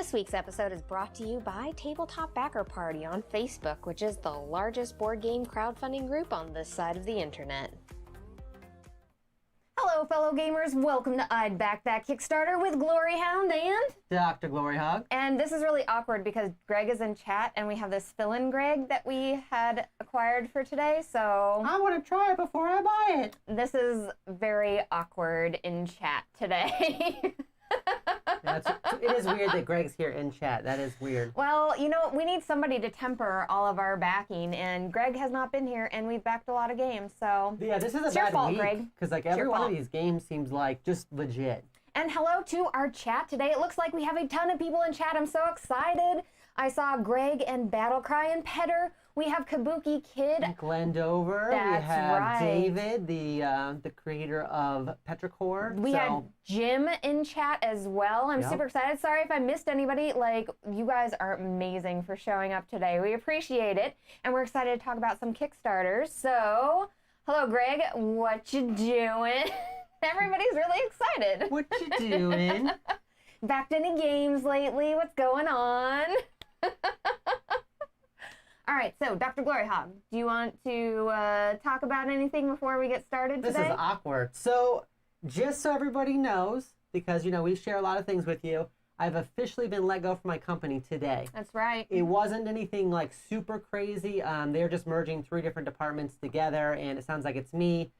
This week's episode is brought to you by Tabletop Backer Party on Facebook, which is the largest board game crowdfunding group on this side of the internet. Hello, fellow gamers. Welcome to I'd Back That Kickstarter with Gloryhoundd and DrGloryhogg. And this is really awkward because Greg is in chat and we have this fill-in Greg that we had acquired for today, so I want to try it before I buy it. This is very awkward in chat today. Yeah, it is weird that Greg's here in chat. That is weird. Well, you know, we need somebody to temper all of our backing, and Greg has not been here, and we've backed a lot of games, so... Yeah, this is a bad bad week, Greg. Because like every one of these games seems like just legit. And hello to our chat today. It looks like we have a ton of people in chat. I'm so excited. I saw Greg and Battlecry and Petter. We have Kabuki Kid. Glendover. That's we have right. David, the creator of Petrichor. We had Jim in chat as well. I'm super excited. Sorry if I missed anybody. Like, you guys are amazing for showing up today. We appreciate it. And we're excited to talk about some Kickstarters. So, hello, Greg. What you doing? Everybody's really excited. What you doing? Backed any games lately? What's going on? All right, so Dr. Gloryhogg, do you want to talk about anything before we get started today? This is awkward. So, just so everybody knows, because, you know, we share a lot of things with you, I've officially been let go from my company today. That's right. It wasn't anything like super crazy. They're just merging 3 different departments together, and it sounds like it's me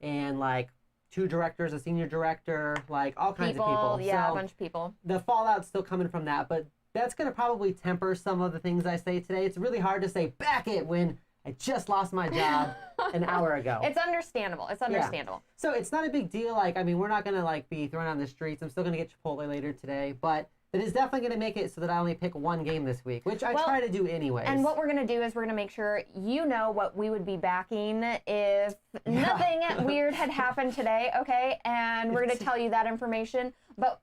and like 2 directors, a senior director, like all kinds of people. Yeah, so a bunch of people. The fallout's still coming from that, but that's going to probably temper some of the things I say today. It's really hard to say back it when I just lost my job an hour ago. It's understandable. It's understandable. Yeah. So it's not a big deal. Like, I mean, we're not going to like be thrown on the streets. I'm still going to get Chipotle later today, but it is definitely going to make it so that I only pick one game this week, which I try to do anyways. And what we're going to do is we're going to make sure you know what we would be backing if nothing weird had happened today, okay? And we're going to tell you that information. But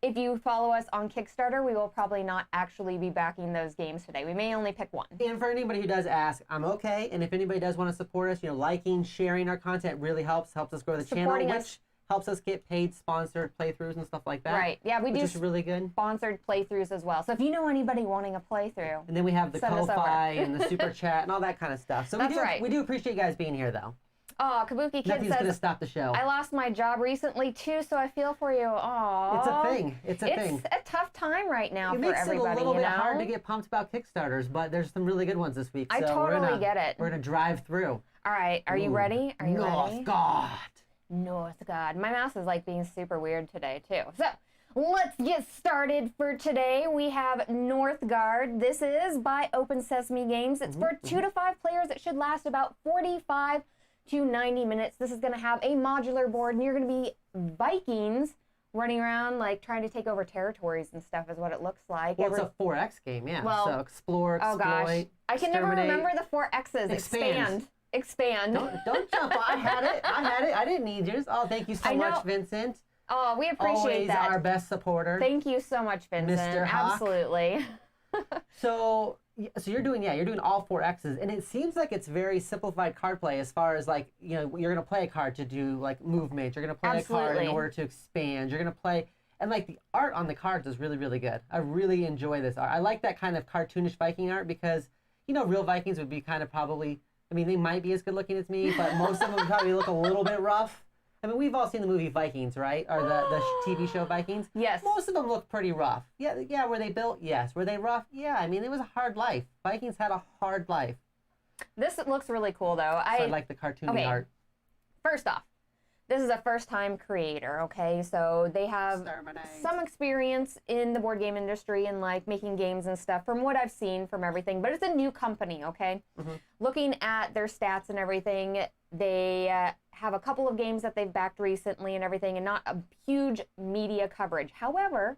if you follow us on Kickstarter, we will probably not actually be backing those games today. We may only pick one. And for anybody who does ask, I'm okay. And if anybody does want to support us, you know, liking, sharing our content really helps us grow the channel, which helps us get paid sponsored playthroughs and stuff like that. Right. Yeah, we do. Which is really good. Sponsored playthroughs as well. So if you know anybody wanting a playthrough, and then we have the Ko-Fi and the super chat and all that kind of stuff. So we do appreciate you guys being here, though. Oh, Kabuki Kid Nothing's says, going to stop the show. I lost my job recently, too, so I feel for you. Aw. It's a thing. It's a thing. It's a tough time right now for everybody, It makes it a little bit hard to get pumped about Kickstarters, but there's some really good ones this week. I totally get it. We're going to drive through. All right. Are you ready? Are you ready? Northgard. My mouse is like being super weird today, too. So, let's get started for today. We have Northgard. This is by Open Sesame Games. It's for 2 to 5 players. It should last about 45 to 90 minutes. This is going to have a modular board, and you're going to be Vikings running around, like, trying to take over territories and stuff is what it looks like. Well, it's a 4X game, yeah. Well, so explore, exploit, gosh. I can never remember the 4 X's. Expand. Don't jump. I had it. I didn't need yours. Oh, thank you so much, Vincent. Oh, we appreciate that. Always our best supporter. Thank you so much, Vincent. Mr. Hawk. Absolutely. So you're doing all 4 X's, and it seems like it's very simplified card play as far as like, you know, you're gonna play a card to do like movement. You're gonna play a card in order to expand. You're gonna play, and like the art on the cards is really, really good. I really enjoy this art. I like that kind of cartoonish Viking art because, you know, real Vikings would be kind of probably, I mean, they might be as good looking as me, but most of them would probably look a little bit rough. I mean, we've all seen the movie Vikings, right? Or the TV show Vikings. Yes. Most of them look pretty rough. Yeah. Were they built? Yes. Were they rough? Yeah. I mean, it was a hard life. Vikings had a hard life. This looks really cool, though. I like the cartoony art. First off, this is a first-time creator, okay? So they have some experience in the board game industry and like making games and stuff from what I've seen from everything, but it's a new company, okay? Looking at their stats and everything, they have a couple of games that they've backed recently and everything, and not a huge media coverage. However,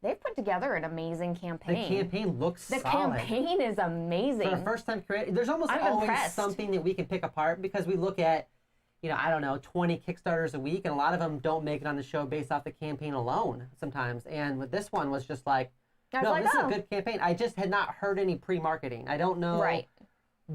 they've put together an amazing campaign. The campaign looks solid. The campaign is amazing. For a first-time creator, there's almost I'm always impressed. something that we can pick apart because we look at, you know, I don't know, 20 Kickstarters a week, and a lot of them don't make it on the show based off the campaign alone sometimes. And with this one was just like, no, this is a good campaign. I just had not heard any pre-marketing. I don't know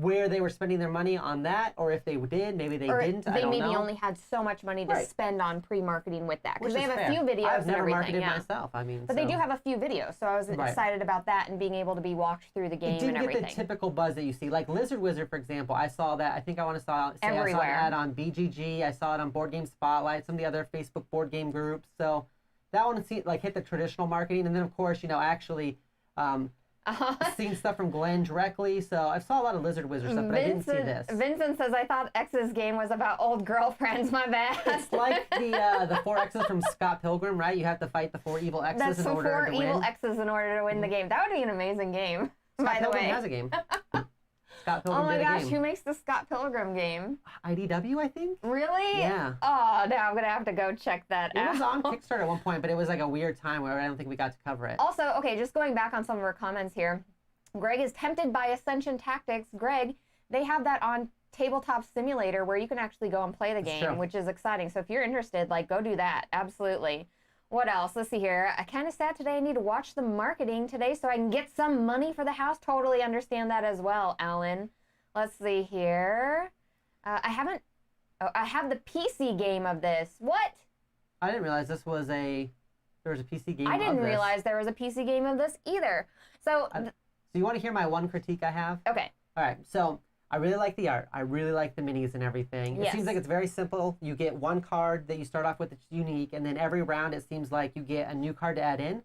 where they were spending their money on that, or if they did, maybe they didn't. I don't know. They maybe only had so much money to spend on pre-marketing with that, because they have a few videos I've never and everything. marketed myself. I mean, but they do have a few videos, so I was excited about that and being able to be walked through the game and everything. It didn't get the typical buzz that you see, like Lizard Wizard, for example. I saw that. I think I saw an ad on BGG. I saw it on Board Game Spotlight, some of the other Facebook board game groups. So that one hit the traditional marketing, and then of course, actually. Seen stuff from Glenn directly, so I saw a lot of Lizard Wizard stuff, but I didn't see this. Vincent says, I thought X's game was about old girlfriends, my bad. It's like the 4 X's from Scott Pilgrim, right? You have to fight the 4 evil X's in order to win. That's 4 evil X's in order to win the game. That would be an amazing game, by the way. Scott Pilgrim has a game. Scott Pilgrim did a game. Oh my gosh, who makes the Scott Pilgrim game? IDW, I think? Really? Yeah. Oh, now I'm going to have to go check that out. It was on Kickstarter at one point, but it was like a weird time where I don't think we got to cover it. Also, okay, just going back on some of our comments here. Greg is tempted by Ascension Tactics. Greg, they have that on Tabletop Simulator where you can actually go and play the game, which is exciting. So if you're interested, go do that. Absolutely. What else? Let's see here. I'm kind of sad today. I need to watch the marketing today so I can get some money for the house. Totally understand that as well, Alan. Let's see here. I have the PC game of this. What? I didn't realize there was a PC game of this. I didn't realize there was a PC game of this either. So you want to hear my one critique I have? Okay. All right. So I really like the art. I really like the minis and everything. It seems like it's very simple. You get one card that you start off with that's unique, and then every round it seems like you get a new card to add in.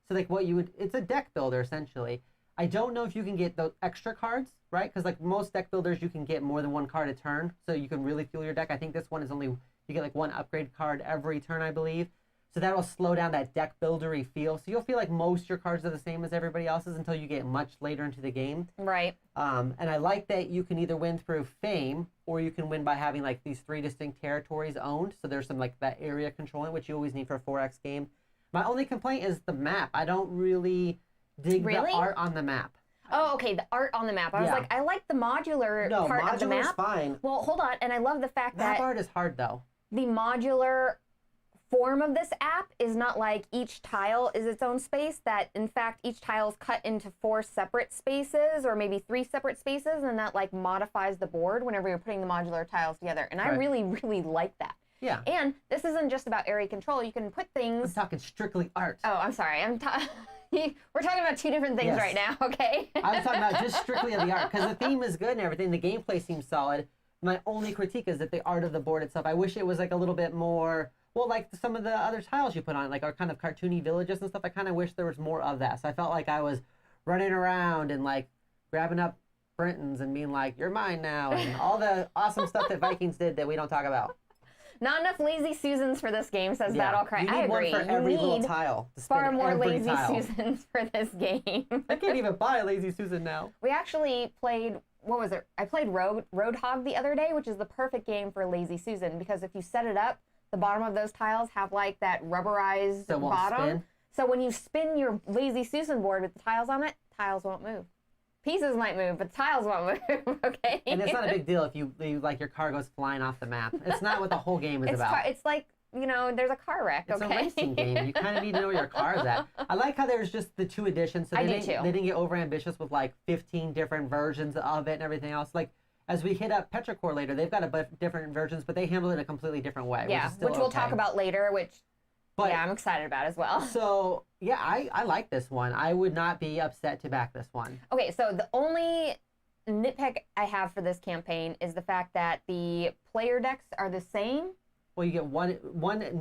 So it's a deck builder essentially. I don't know if you can get those extra cards, right? Because most deck builders, you can get more than one card a turn, so you can really fuel your deck. I think this one is you get one upgrade card every turn, I believe. So that will slow down that deck buildery feel. So you'll feel like most of your cards are the same as everybody else's until you get much later into the game. Right. And I like that you can either win through fame, or you can win by having these 3 distinct territories owned. So there's some that area controlling, which you always need for a 4X game. My only complaint is the map. I don't really dig the art on the map. Oh, okay, the art on the map. I was like, I like the modular part of the map. No, modular's fine. Well, hold on, and I love the fact that... Map art is hard, though. The modular form of this app is not like each tile is its own space, that in fact each tile is cut into 4 separate spaces or maybe 3 separate spaces, and that modifies the board whenever you're putting the modular tiles together. And I really, really like that. Yeah. And this isn't just about area control. You can put things... I'm talking strictly art. Oh, I'm sorry. We're talking about 2 different things right now, okay? I'm talking about just strictly of the art, because the theme is good and everything. The gameplay seems solid. My only critique is that the art of the board itself, I wish it was a little bit more... Well, some of the other tiles you put on, are kind of cartoony villages and stuff. I kind of wish there was more of that. So I felt like I was running around and grabbing up Britons and being like, "You're mine now," and all the awesome stuff that Vikings did that we don't talk about. Not enough lazy Susans for this game, says Battle Cry. I agree. One for every little tile. Far more lazy Susans for this game. I can't even buy a lazy Susan now. We actually played. What was it? I played Roadhog the other day, which is the perfect game for lazy Susan, because if you set it up, the bottom of those tiles have that rubberized bottom. Spin. So when you spin your lazy Susan board with the tiles on it, tiles won't move. Pieces might move, but tiles won't move, okay? And it's not a big deal if you your car goes flying off the map. It's not what the whole game is about. It's like, there's a car wreck, okay? It's a racing game. You kind of need to know where your car's at. I like how there's just the 2 editions. So they didn't get overambitious with 15 different versions of it and everything else. As we hit up Petrichor later, they've got different versions, but they handle it in a completely different way. Yeah, which we'll talk about later, I'm excited about as well. So, yeah, I like this one. I would not be upset to back this one. Okay, so the only nitpick I have for this campaign is the fact that the player decks are the same. Well, you get one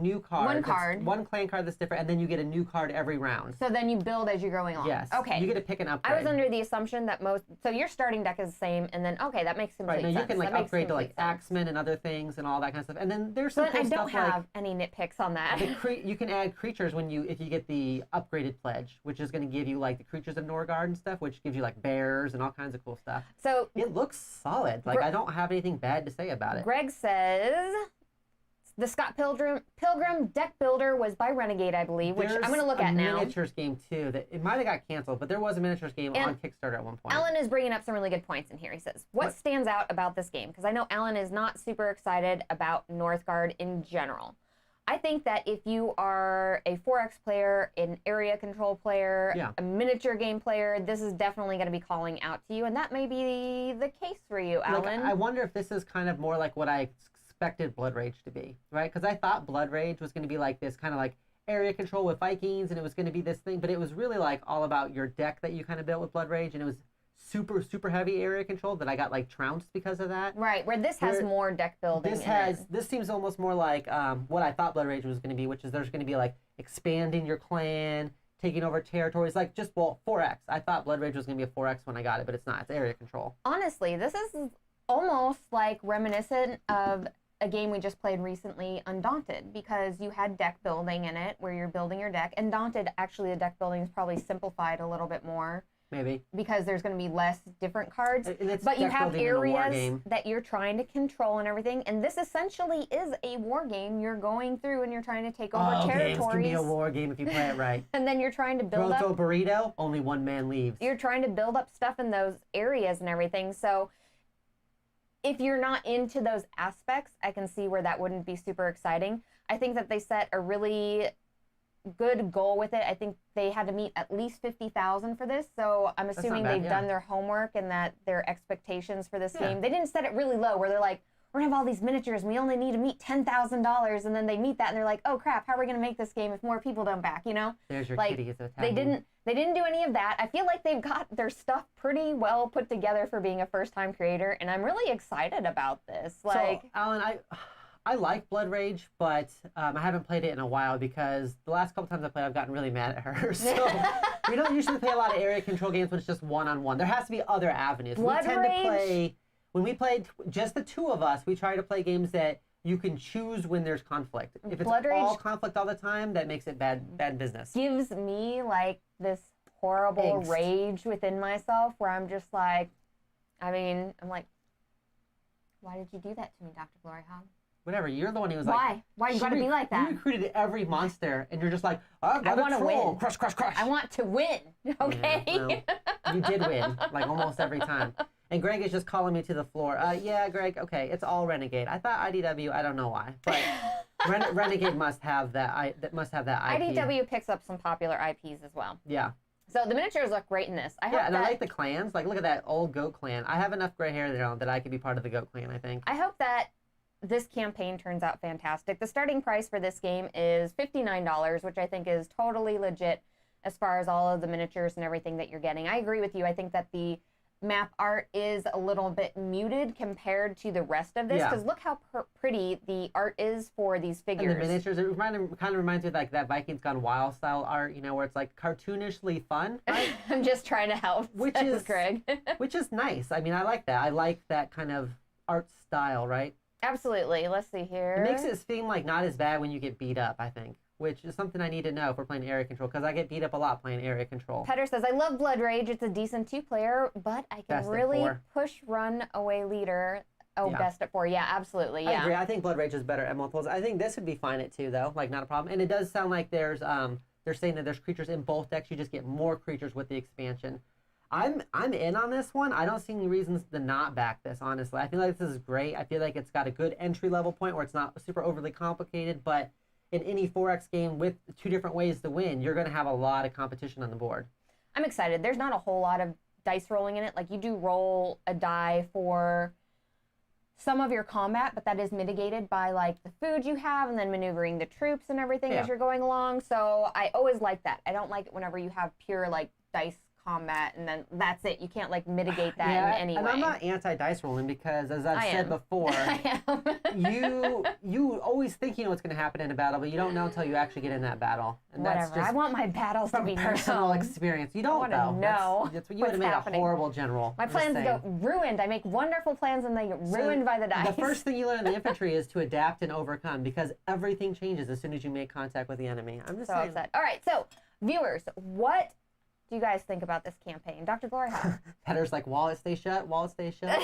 new card. One clan card that's different, and then you get a new card every round. So then you build as you're going along. Yes. Okay. You get to pick an upgrade. I was under the assumption that so your starting deck is the same, and then, that makes complete sense. Right, now you can upgrade to axemen and other things and all that kind of stuff. And then there's some cool stuff I don't have any nitpicks on that. You can add creatures if you get the upgraded pledge, which is going to give you the creatures of Northgard and stuff, which gives you bears and all kinds of cool stuff. So it looks solid. I don't have anything bad to say about it. Greg says the Scott Pilgrim deck builder was by Renegade, I believe, which I'm going to look at now. There's a miniatures game, too, that it might have got canceled, but there was a miniatures game on Kickstarter at one point. Alan is bringing up some really good points in here. He says, what stands out about this game? Because I know Alan is not super excited about Northgard in general. I think that if you are a 4X player, an area control player, a miniature game player, this is definitely going to be calling out to you, and that may be the case for you, Alan. I wonder if this is kind of more like what I expected Blood Rage to be, right? Because I thought Blood Rage was going to be like this kind of like area control with Vikings, and it was going to be this thing, but it was really like all about your deck that you kind of built with Blood Rage, and it was super, super heavy area control that I got like trounced because of that. Right, where this has more deck building. This seems almost more like what I thought Blood Rage was going to be, which is there's going to be like expanding your clan, taking over territories, like just 4X. I thought Blood Rage was going to be a 4X when I got it, but it's not. It's area control. Honestly, this is almost like reminiscent of a game we just played recently, Undaunted, because you had deck building in it where you're building your deck. Undaunted, actually, the deck building is probably simplified a little bit more. Maybe. Because there's going to be less different cards. It's but you have areas that you're trying to control and everything. And this essentially is a war game. You're going through and you're trying to take over territories. Games can be a war game if you play it right. And then you're trying to build up... Throw a burrito, only one man leaves. You're trying to build up stuff in those areas and everything. So if you're not into those aspects, I can see where that wouldn't be super exciting. I think that they set a really good goal with it. I think they had to meet at least 50,000 for this, so I'm assuming they've done their homework and that their expectations for this game, they didn't set it really low where they're like, we're gonna have all these miniatures and we only need to meet $10,000, and then they meet that and they're like, oh crap, how are we gonna make this game if more people don't back, you know? There's your like, kitty. they didn't do any of that. I feel like they've got their stuff pretty well put together for being a first-time creator, and I'm really excited about this. Like, so, Alan, I like Blood Rage, but I haven't played it in a while because the last couple times I played, I've gotten really mad at her. So we don't usually play a lot of area control games when it's just one-on-one. There has to be other avenues. When we played just the two of us, we try to play games that you can choose when there's conflict. If it's all conflict all the time, that makes it bad business. Gives me like this horrible rage within myself where I'm just like, I'm like, why did you do that to me, Dr. Gloryhoundd? Whatever, you're the one who was like, why you gotta be like that? You recruited every monster, and you're just like, I want to win. Crush. I want to win. Okay. Yeah, well, you did win, like almost every time. And Greg is just calling me to the floor. Yeah, Greg. Okay, it's all Renegade. I thought IDW. I don't know why, but Renegade must have that. Must have that IP. IDW picks up some popular IPs as well. Yeah. So the miniatures look great in this. And I like the clans. Like, look at that old goat clan. I have enough gray hair there that I could be part of the goat clan, I think. I hope that this campaign turns out fantastic. The starting price for this game is $59, which I think is totally legit as far as all of the miniatures and everything that you're getting. I agree with you. I think that the map art is a little bit muted compared to the rest of this, because look how pretty the art is for these figures. And the miniatures, it kind of reminds me of like that Vikings Gone Wild style art, you know, where it's like cartoonishly fun. Right? I'm just trying to help, Greg. Which is nice. I mean, I like that. I like that kind of art style, right? Absolutely. Let's see here. It makes it seem like not as bad when you get beat up, I think, which is something I need to know if we're playing area control, because I get beat up a lot playing area control. Petter says, I love Blood Rage. It's a decent 2-player, but I can really push runaway leader. Oh, best at 4. Yeah, absolutely. Yeah. I agree. I think Blood Rage is better at multiples. I think this would be fine at 2, though. Like, not a problem. And it does sound like there's, they're saying that there's creatures in both decks. You just get more creatures with the expansion. I'm in on this one. I don't see any reasons to not back this, honestly. I feel like this is great. I feel like it's got a good entry-level point where it's not super overly complicated, but in any 4X game with 2 different ways to win, you're going to have a lot of competition on the board. I'm excited. There's not a whole lot of dice rolling in it. Like, you do roll a die for some of your combat, but that is mitigated by, like, the food you have and then maneuvering the troops and everything as you're going along. So I always like that. I don't like it whenever you have pure, like, dice combat and then that's it. You can't like mitigate that in any way. And I'm not anti-dice rolling because, as I've said before, you always think you know what's going to happen in a battle, but you don't know until you actually get in that battle. And whatever. That's just I want my battles to be personal experience. You don't know. That's what you would have made a horrible general. My plans go ruined. I make wonderful plans and they get ruined by the dice. The first thing you learn in the infantry is to adapt and overcome, because everything changes as soon as you make contact with the enemy. I'm just so upset. All right, so viewers, what do you guys think about this campaign? Dr. Gloryhogg. Petter's like, wallet stay shut, wallet stay shut.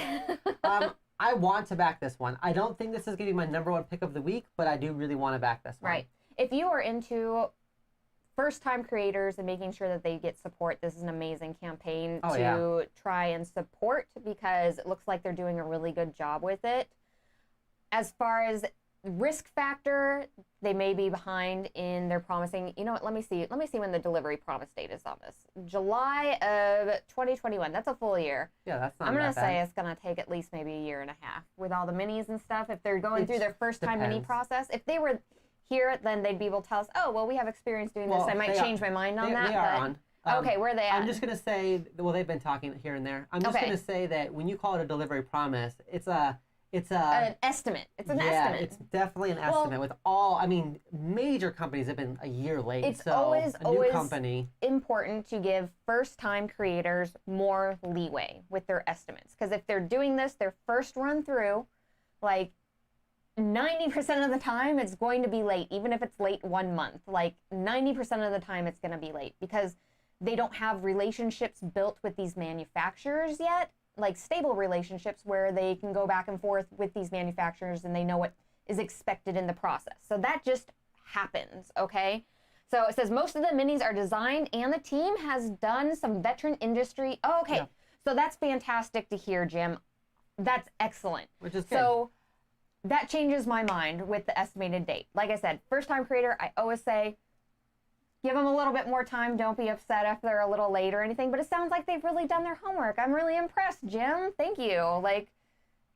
I want to back this one. I don't think this is going to be my #1 pick of the week, but I do really want to back this one. Right. If you are into first-time creators and making sure that they get support, this is an amazing campaign to try and support, because it looks like they're doing a really good job with it. As far as risk factor, they may be behind in their promising. You know what? Let me see when the delivery promise date is on this. July of 2021. That's a full year. Yeah, that's not. I'm gonna that say bad. it's gonna take at least maybe a year and a half with all the minis and stuff. If they're going through their first time mini process, if they were here, then they'd be able to tell us, oh, well, we have experience doing this. I might change my mind on that. They are on. Okay, where are they at? I'm just gonna say, well, they've been talking here and there. I'm just gonna say that when you call it a delivery promise, it's an estimate. It's an estimate. Yeah, it's definitely an estimate. With major companies have been a year late. It's a new company. Important to give first-time creators more leeway with their estimates, because if they're doing this their first run through, like 90% of the time it's going to be late, even if it's late 1 month. Like 90% of the time it's going to be late because they don't have relationships built with these manufacturers yet. Like stable relationships where they can go back and forth with these manufacturers and they know what is expected in the process. So that just happens, okay? So it says most of the minis are designed and the team has done some veteran industry. Oh, okay. Yeah. So that's fantastic to hear, Jim. That's excellent. Which is good. So that changes my mind with the estimated date. Like I said, first time creator, I always say, give them a little bit more time. Don't be upset if they're a little late or anything, but it sounds like they've really done their homework. I'm really impressed, Jim. Thank you. Like,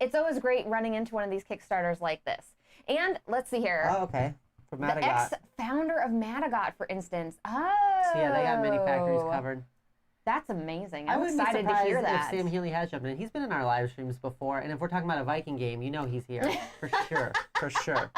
it's always great running into one of these Kickstarters like this. And let's see here. Oh, okay. For Madagot. The ex-founder of Madagot, for instance. Oh. So yeah, they got many factories covered. That's amazing. I'm excited to hear that. If Sam Healy has jumped in. He's been in our live streams before, and if we're talking about a Viking game, you know he's here. For sure. For sure.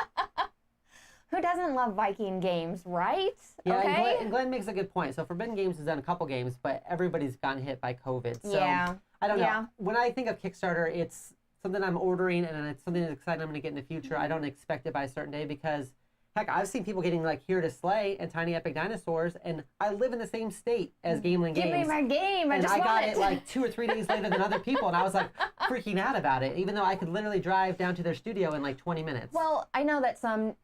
Who doesn't love Viking games, right? Yeah, okay? and Glenn makes a good point. So Forbidden Games has done a couple games, but everybody's gotten hit by COVID. So yeah. I don't know. When I think of Kickstarter, it's something I'm ordering, and it's something that's exciting I'm going to get in the future. I don't expect it by a certain day because, heck, I've seen people getting like Here to Slay and Tiny Epic Dinosaurs, and I live in the same state as Gameland Games. Give me my game. I got it like 2 or 3 days later than other people, and I was like freaking out about it, even though I could literally drive down to their studio in like 20 minutes. Well, I know that some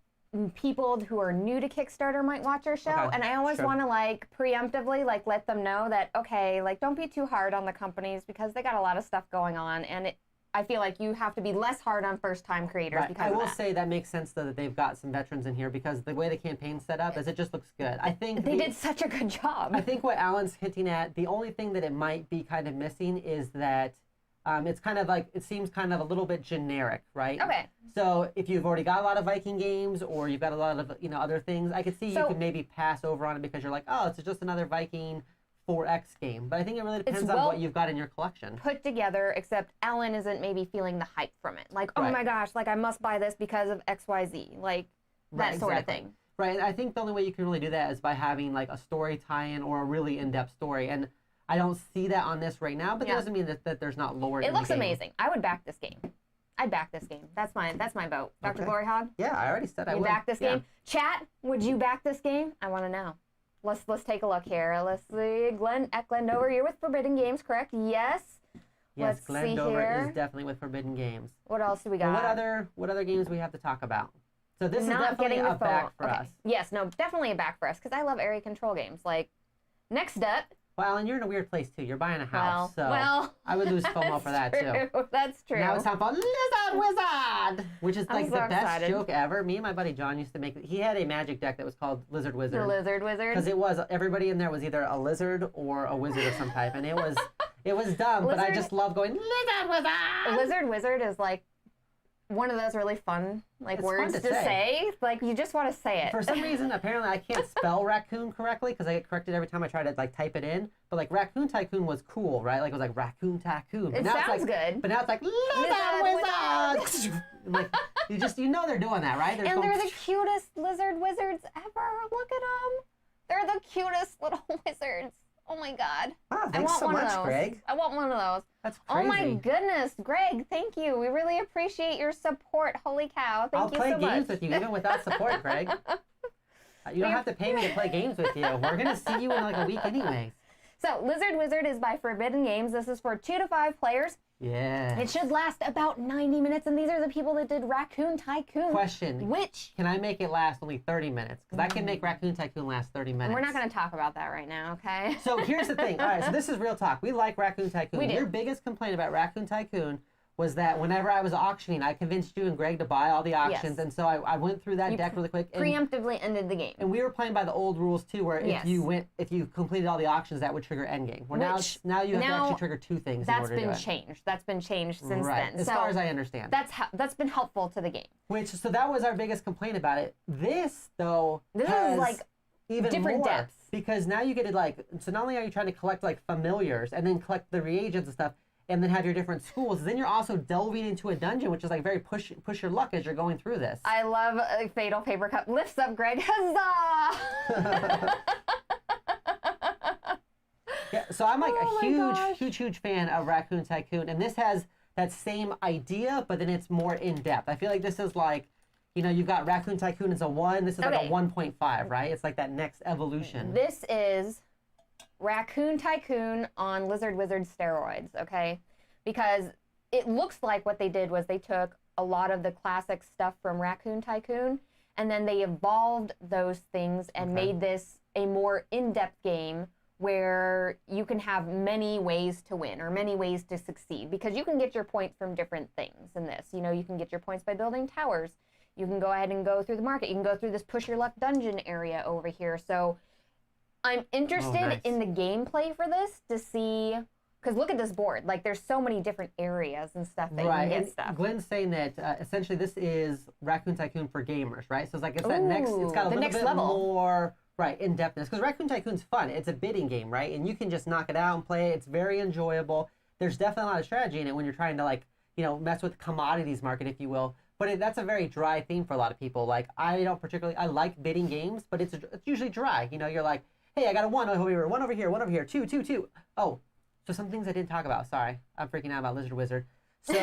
people who are new to Kickstarter might watch our show, and I always want to like preemptively like let them know that, okay, like don't be too hard on the companies because they got a lot of stuff going on, and I feel like you have to be less hard on first-time creators because I of will that. say that makes sense though that they've got some veterans in here because the way the campaign's set up is it just looks good. I think they did such a good job. I think what Alan's hinting at, the only thing that it might be kind of missing is that it's kind of like, it seems kind of a little bit generic, right? Okay. So if you've already got a lot of Viking games or you've got a lot of, other things, I could see you could maybe pass over on it because you're like, oh, it's just another Viking 4X game. But I think it really depends on what you've got in your collection. Put together, except Ellen isn't maybe feeling the hype from it. Like, oh my gosh, like I must buy this because of XYZ. Like that sort of thing. Right. And I think the only way you can really do that is by having like a story tie-in or a really in-depth story. And I don't see that on this right now, but that doesn't mean that there's not lore in the game. It looks amazing. I would back this game. I'd back this game. That's my vote. Dr. Gloryhogg? Yeah, I already said I would. You back this game? Chat, would you back this game? I want to know. Let's take a look here. Let's see. Glenn at Glendover, you're with Forbidden Games, correct? Yes. Yes, Glendover is definitely with Forbidden Games. What else do we got? Well, what other games we have to talk about? So this is definitely a back for us. Yes, no, definitely a back for us because I love area control games. Like, next up. Well, and you're in a weird place too. You're buying a house, so I would lose FOMO for that too. That's true. Now it's time for Lizard Wizard, which is like the best joke ever. Me and my buddy John used to make. He had a magic deck that was called Lizard Wizard. The Lizard Wizard. Because it was everybody in there was either a lizard or a wizard of some type, and it was dumb. But I just love going Lizard Wizard. Lizard Wizard is like one of those really fun words to say. Like you just want to say it. For some reason, apparently I can't spell raccoon correctly because I get corrected every time I try to type it in. But like Raccoon Tycoon was cool, right? Like it was like Raccoon Tycoon. It sounds good. But now it's like Lizard Wizard. Like they're doing that, right? And they're the cutest lizard wizards ever. Look at them. They're the cutest little wizards. Oh my God. Oh, thanks so much, Greg. I want one of those. That's crazy. Oh my goodness, Greg, thank you. We really appreciate your support. Holy cow. Thank you so much. I'll play games with you even without support, Greg. You don't have to pay me to play games with you. We're going to see you in like a week anyways. So Lizard Wizard is by Forbidden Games. This is for 2 to 5 players. Yeah. It should last about 90 minutes, and these are the people that did Raccoon Tycoon. Question. Can I make it last only 30 minutes? Because I can make Raccoon Tycoon last 30 minutes. We're not going to talk about that right now, okay? So here's the thing. All right, so this is real talk. We like Raccoon Tycoon. We do. Your biggest complaint about Raccoon Tycoon was that whenever I was auctioning, I convinced you and Greg to buy all the auctions, and so I went through that deck really quick. And preemptively ended the game. And we were playing by the old rules too, where if you completed all the auctions, that would trigger endgame. Well, now you have to actually trigger 2 things in order to do it. That's been changed. That's been changed since then. As far as I understand. That's been helpful to the game. So that was our biggest complaint about it. This though has is like even different more, depths. because now you get to so not only are you trying to collect like familiars and then collect the reagents and stuff, and then have your different schools, then you're also delving into a dungeon, which is like very push your luck as you're going through this. I love a Fatal Paper Cup. Lifts up, Greg. Huzzah! Yeah, so I'm like a huge fan of Raccoon Tycoon, and this has that same idea, but then it's more in depth. I feel like this is like, you've got Raccoon Tycoon as a 1. This is like a 1.5, right? It's like that next evolution. This is Raccoon Tycoon on Lizard Wizard steroids, okay? Because it looks like what they did was they took a lot of the classic stuff from Raccoon Tycoon, and then they evolved those things and made this a more in-depth game where you can have many ways to win or many ways to succeed, because you can get your points from different things in this. You can get your points by building towers. You can go ahead and go through the market. You can go through this push your luck dungeon area over here. So I'm interested in the gameplay for this to see, because look at this board. Like, there's so many different areas and stuff that you can get stuff. Glenn's saying that essentially this is Raccoon Tycoon for gamers, right? So it's like it's that next. It's got a little bit more in depthness, because Raccoon Tycoon's fun. It's a bidding game, right? And you can just knock it out and play it. It's very enjoyable. There's definitely a lot of strategy in it when you're trying to mess with the commodities market, if you will. But that's a very dry theme for a lot of people. Like, I don't particularly. I like bidding games, but it's usually dry. You're like, hey, I got a 1 over here, 1 over here, 1 over here, 2, 2, 2. Oh, so some things I didn't talk about. Sorry, I'm freaking out about Lizard Wizard. So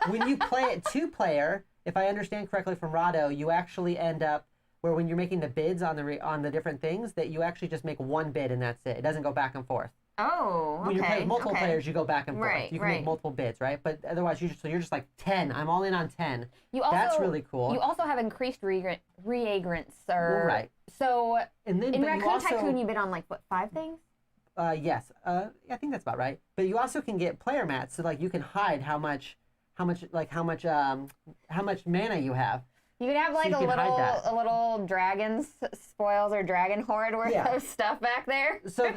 when you play it 2-player, if I understand correctly from Rado, you actually end up where when you're making the bids on the different things, that you actually just make 1 bid and that's it. It doesn't go back and forth. Oh, okay. When you're playing multiple players, you go back and forth. You can make multiple bids, right? But otherwise, you're just like 10. I'm all in on 10. That's really cool. You also have increased reagents, so in Raccoon Tycoon, you bid on like what, 5 things? Yes. I think that's about right. But you also can get player mats, so like you can hide how much mana you have. You could have like a little dragon spoils or dragon horde worth of stuff back there. So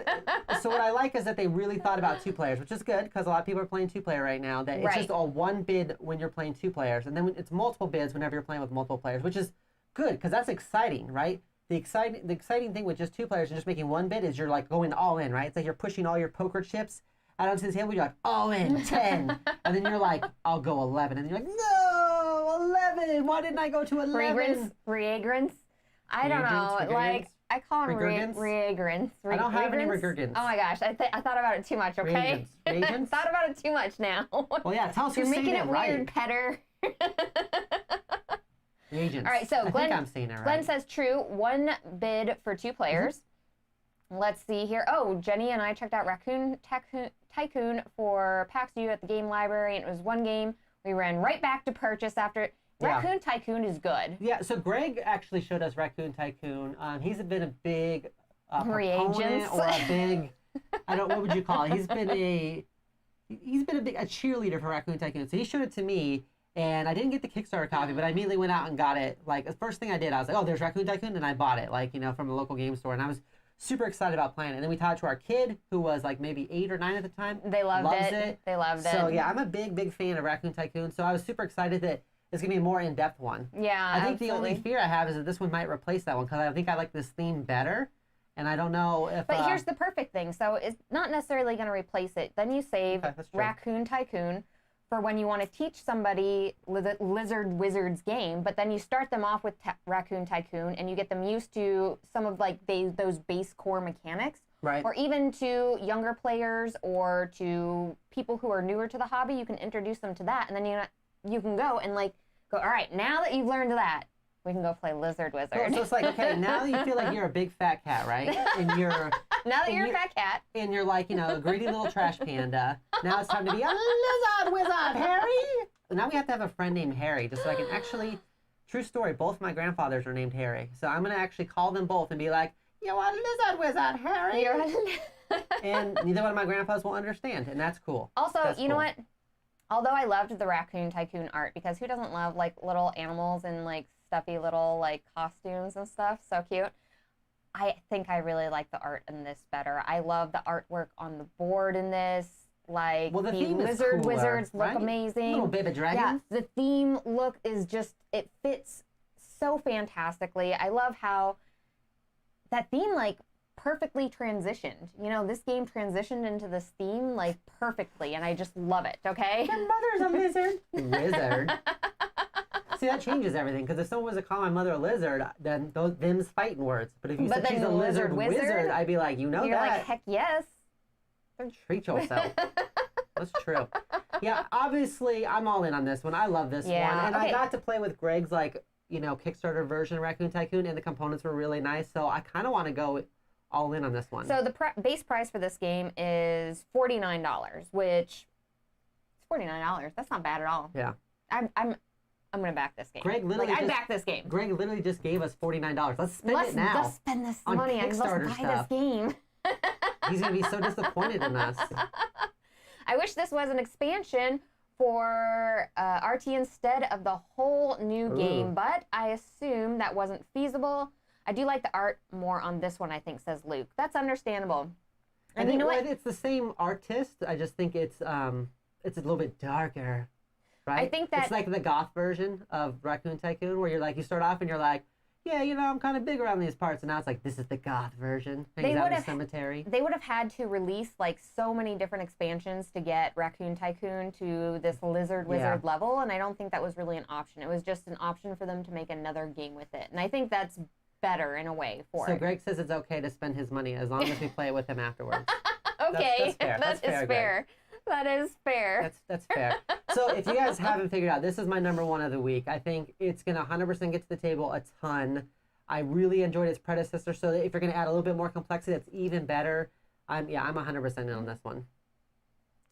what I like is that they really thought about 2 players, which is good, because a lot of people are playing 2-player right now. That it's just all 1 bid when you're playing 2 players, and then it's multiple bids whenever you're playing with multiple players, which is good, because that's exciting, right? The exciting thing with just 2 players and just making 1 bid is you're like going all in, right? It's like you're pushing all your poker chips out onto the table. You're like, all in, 10. And then you're like, I'll go 11. And then you're like, no, 11. Why didn't I go to 11? Reagents? I don't know. Like, I call them reagents. I don't have any regurgents. Oh my gosh. I thought about it too much, okay? Reagents? I thought about it too much now. Well, yeah, tell us who's saying it right. You're making it weird, Petter. Reagents. All right, so I think I'm saying it right. Glenn says true. 1 bid for 2 players. Let's see here. Oh, Jenny and I checked out Raccoon Tycoon for PAX U at the game library, and it was 1 game. We ran right back to purchase after. Raccoon Tycoon is good. Yeah, so Greg actually showed us Raccoon Tycoon. He's been a big proponent or a big, what would you call it? He's been a cheerleader for Raccoon Tycoon. So he showed it to me, and I didn't get the Kickstarter copy, but I immediately went out and got it. Like, the first thing I did, I was like, oh, there's Raccoon Tycoon, and I bought it, from a local game store, and I was super excited about playing it. And then we taught it to our kid, who was like maybe 8 or 9 at the time. They loved it. They loved it. So yeah, I'm a big fan of Raccoon Tycoon. So I was super excited that it's gonna be a more in-depth one. Yeah, I think the only fear I have is that this one might replace that one, because I think I like this theme better, and I don't know if. But here's the perfect thing. So it's not necessarily going to replace it. Then you save Raccoon Tycoon for when you want to teach somebody Lizard Wizard's game, but then you start them off with Raccoon Tycoon, and you get them used to some of like those base core mechanics. Right. Or even to younger players or to people who are newer to the hobby, you can introduce them to that, and then you can go and all right, now that you've learned that, we can go play Lizard Wizard. So it's like, okay, now that you feel like you're a big fat cat, right? And you're now that you're a fat cat, and you're like, a greedy little trash panda. Now it's time to be a Lizard Wizard, Harry. Now we have to have a friend named Harry, just so I can actually. True story. Both of my grandfathers are named Harry, so I'm gonna actually call them both and be like, "You are Lizard Wizard, Harry." And neither one of my grandpas will understand, and that's cool. Also, you know what? Although I loved the Raccoon Tycoon art, because who doesn't love like little animals and like stuffy little like costumes and stuff? So cute. I think I really like the art in this better. I love the artwork on the board in this. Like, well, the theme lizard is cooler, wizards look right? amazing. Little baby dragons. Yeah, the theme look is just, it fits so fantastically. I love how that theme like perfectly transitioned. You know, this game transitioned into this theme like perfectly, and I just love it, okay? Your mother's a lizard. Wizard. See, that changes everything, because if someone was to call my mother a lizard, then them's fighting words. But if you said she's a lizard wizard, I'd be like, you know, you're that. Like, heck yes. Treat yourself. That's true. Yeah, obviously, I'm all in on this one. I love this one. And I got to play with Greg's, like, you know, Kickstarter version of Raccoon Tycoon, and the components were really nice. So I kind of want to go all in on this one. So the base price for this game is $49, which is $49. That's not bad at all. Yeah. I'm gonna back this game. Greg literally I'd back this game. Greg literally just gave us $49. Let's spend it now. Let's spend this money and let's buy this game. He's gonna be so disappointed in us. I wish this was an expansion for RT instead of the whole new game, but I assume that wasn't feasible. I do like the art more on this one, I think, says Luke. That's understandable. And you know what? It's the same artist. I just think it's a little bit darker, right? I think that it's like the goth version of Raccoon Tycoon, where you're like, you start off and you're like, yeah, you know, I'm kind of big around these parts, and now it's like, this is the goth version. Hangs out in the cemetery. They would have had to release like so many different expansions to get Raccoon Tycoon to this lizard wizard level, and I don't think that was really an option. It was just an option for them to make another game with it, and I think that's better in a way for it. So Greg says it's okay to spend his money as long as we play it with him afterwards. Okay, that's fair. That is fair. That's fair. So if you guys haven't figured out, this is my number one of the week. I think it's going to 100% get to the table a ton. I really enjoyed its predecessor, so if you're going to add a little bit more complexity, that's even better. I'm 100% in on this one.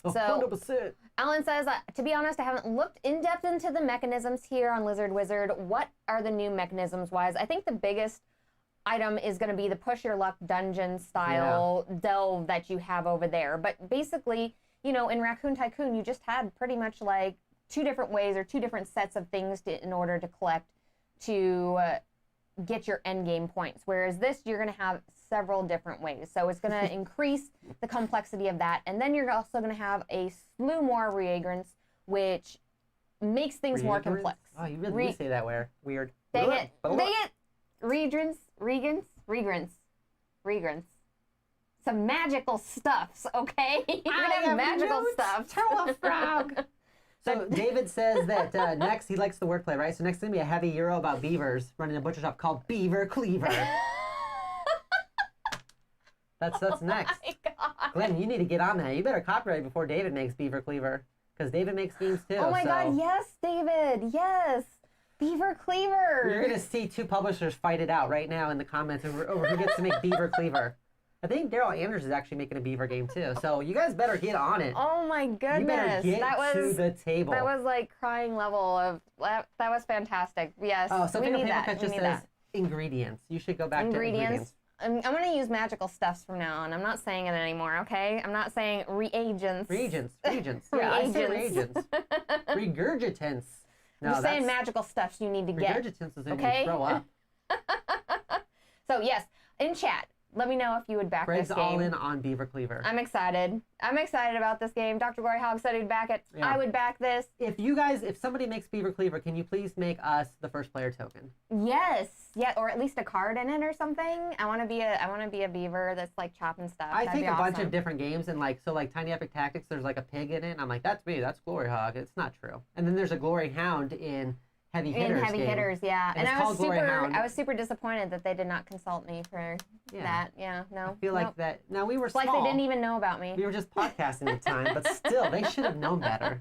100%. So, Alan says, to be honest, I haven't looked in depth into the mechanisms here on Lizard Wizard. What are the new mechanisms wise? I think the biggest item is going to be the push your luck dungeon style delve that you have over there. But basically, you know, in Raccoon Tycoon, you just had pretty much like two different ways or two different sets of things in order to collect to get your end game points. Whereas this, you're going to have several different ways. So it's going to increase the complexity of that. And then you're also going to have a slew more reagents, which makes things more complex. Oh, you really do say that weird. Dang it. Regrants. Some magical stuffs, okay? You're going to have magical stuffs. Throw a frog. So David says that next, he likes the wordplay, right? So next is going to be a heavy euro about beavers running a butcher shop called Beaver Cleaver. That's next. Oh my God. Glenn, you need to get on that. You better copyright before David makes Beaver Cleaver, because David makes games too. Oh my God, yes, David, yes. Beaver Cleaver. You're going to see two publishers fight it out right now in the comments over who gets to make Beaver Cleaver. I think Daryl Anders is actually making a beaver game too. So you guys better get on it. Oh my goodness. You better get to the table. That was like crying level of, that was fantastic. Yes. Oh, so we need that. Paper Cut just says ingredients. You should go back to ingredients. I'm going to use magical stuffs from now on. I'm not saying it anymore, okay? I'm not saying reagents. Reagents. Yeah, I say reagents. Regurgitants. No, I'm saying magical stuffs you need to get. Regurgitants is when you throw up. So yes, in chat, let me know if you would back Greg's this game. all in on Beaver Cleaver. I'm excited. I'm excited about this game. Dr. Gloryhogg said he'd back it. Yeah. I would back this. If somebody makes Beaver Cleaver, can you please make us the first player token? Yes. Yeah, or at least a card in it or something. I want to be a beaver that's like chopping stuff. I think a bunch of different games and like Tiny Epic Tactics, there's like a pig in it. And I'm like, that's me. That's Gloryhogg. It's not true. And then there's a Gloryhound in Heavy Hitters, yeah. And I was super disappointed that they did not consult me for that. Yeah, no. I feel like that. Now we were small. Like they didn't even know about me. We were just podcasting at the time, but still, they should have known better.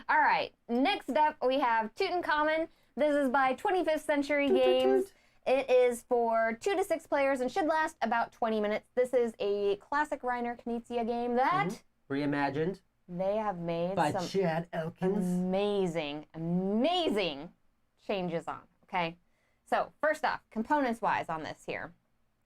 All right. Next up, we have Tutankhamun. This is by 25th Century Games. It is for 2 to 6 players and should last about 20 minutes. This is a classic Reiner Knizia game that reimagined. They have made by some Chad Elkins. amazing changes on, okay? So first off, components-wise on this here.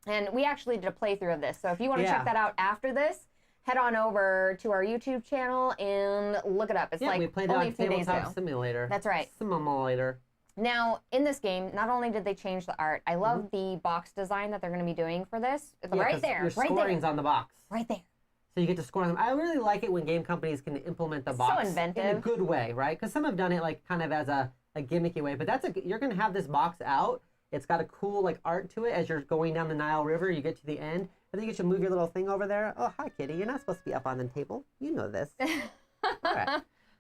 And we actually did a playthrough of this. So if you want to check that out after this, head on over to our YouTube channel and look it up. It's like we played only on a few days ago. Tabletop Simulator. That's right. Simulator. Now, in this game, not only did they change the art, I love the box design that they're going to be doing for this. It's right there. Your scoring's on the box. Right there. So you get to score them. I really like it when game companies can implement the box so inventive. in a good way, right? Because some have done it like kind of as a gimmicky way, but you're going to have this box out. It's got a cool like art to it as you're going down the Nile River. You get to the end. I think you should move your little thing over there. Oh, hi, kitty. You're not supposed to be up on the table. You know this. Okay.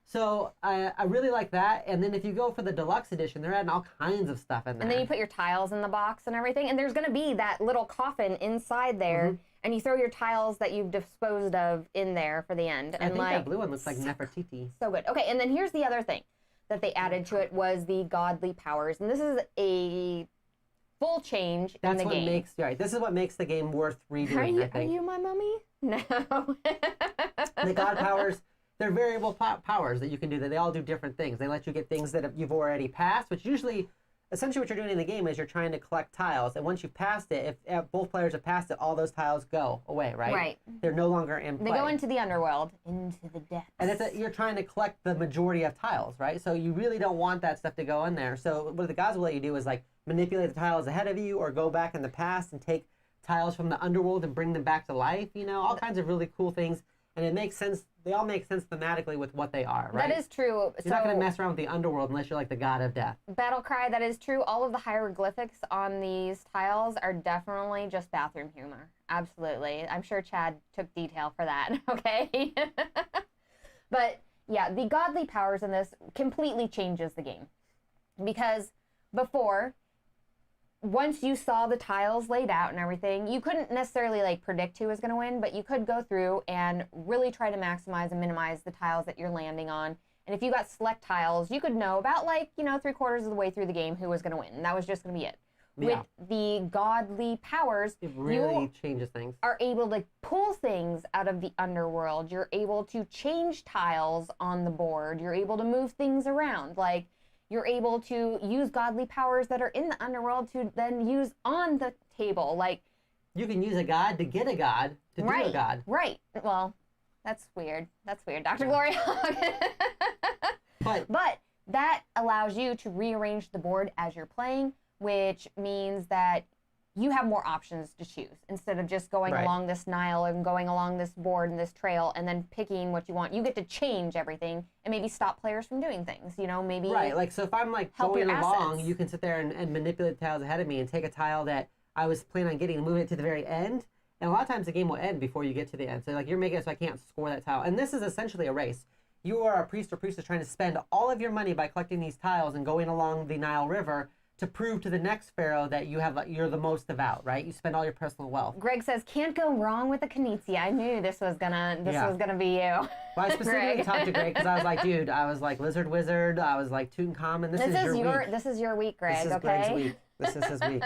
So I really like that. And then if you go for the deluxe edition, they're adding all kinds of stuff in there. And then you put your tiles in the box and everything. And there's going to be that little coffin inside there. And you throw your tiles that you've disposed of in there for the end. I think that blue one looks like Nefertiti. So good. Okay, and then here's the other thing that they added to it was the godly powers. And this is a full change in the game. This is what makes the game worth redoing, I think. Are you my mummy? No. The god powers, they're variable powers that you can do. That they all do different things. They let you get things that you've already passed, which usually, essentially what you're doing in the game is you're trying to collect tiles. And once you've passed it, if both players have passed it, all those tiles go away, right? Right. They're no longer in play. They go into the underworld, into the depths. And you're trying to collect the majority of tiles, right? So you really don't want that stuff to go in there. So what the gods will let you do is like manipulate the tiles ahead of you or go back in the past and take tiles from the underworld and bring them back to life, all kinds of really cool things. And it makes sense. They all make sense thematically with what they are, right? That is true. You're not going to mess around with the underworld unless you're like the god of death. Battle Cry, that is true. All of the hieroglyphics on these tiles are definitely just bathroom humor. Absolutely. I'm sure Chad took detail for that, okay? But yeah, the godly powers in this completely changes the game. Because before, once you saw the tiles laid out and everything, you couldn't necessarily like predict who was going to win, but you could go through and really try to maximize and minimize the tiles that you're landing on. And if you got select tiles, you could know about like, 3/4 of the way through the game who was going to win. And that was just going to be it. Yeah. With the godly powers, it really changes things. Are able to pull things out of the underworld. You're able to change tiles on the board. You're able to move things around. Like, you're able to use godly powers that are in the underworld to then use on the table. Like, you can use a god to get a god to do a god. Right. Well, that's weird. That's weird, Dr. Gloryhogg. But that allows you to rearrange the board as you're playing, which means that you have more options to choose instead of just going along this Nile and going along this board and this trail and then picking what you want. You get to change everything and maybe stop players from doing things, maybe. Right, like, so if I'm like going along, you can sit there and manipulate the tiles ahead of me and take a tile that I was planning on getting and move it to the very end. And a lot of times the game will end before you get to the end. So like you're making it so I can't score that tile. And this is essentially a race. You are a priest or priestess trying to spend all of your money by collecting these tiles and going along the Nile River to prove to the next pharaoh that you're the most devout, right? You spend all your personal wealth. Greg says, can't go wrong with a Knizia. I knew this was gonna be you. Well, I specifically talked to Greg because I was like, dude, I was like Lizard Wizard, I was like Tutankhamun. This is your week. This is your week, Greg, this is Greg's week. This is his week.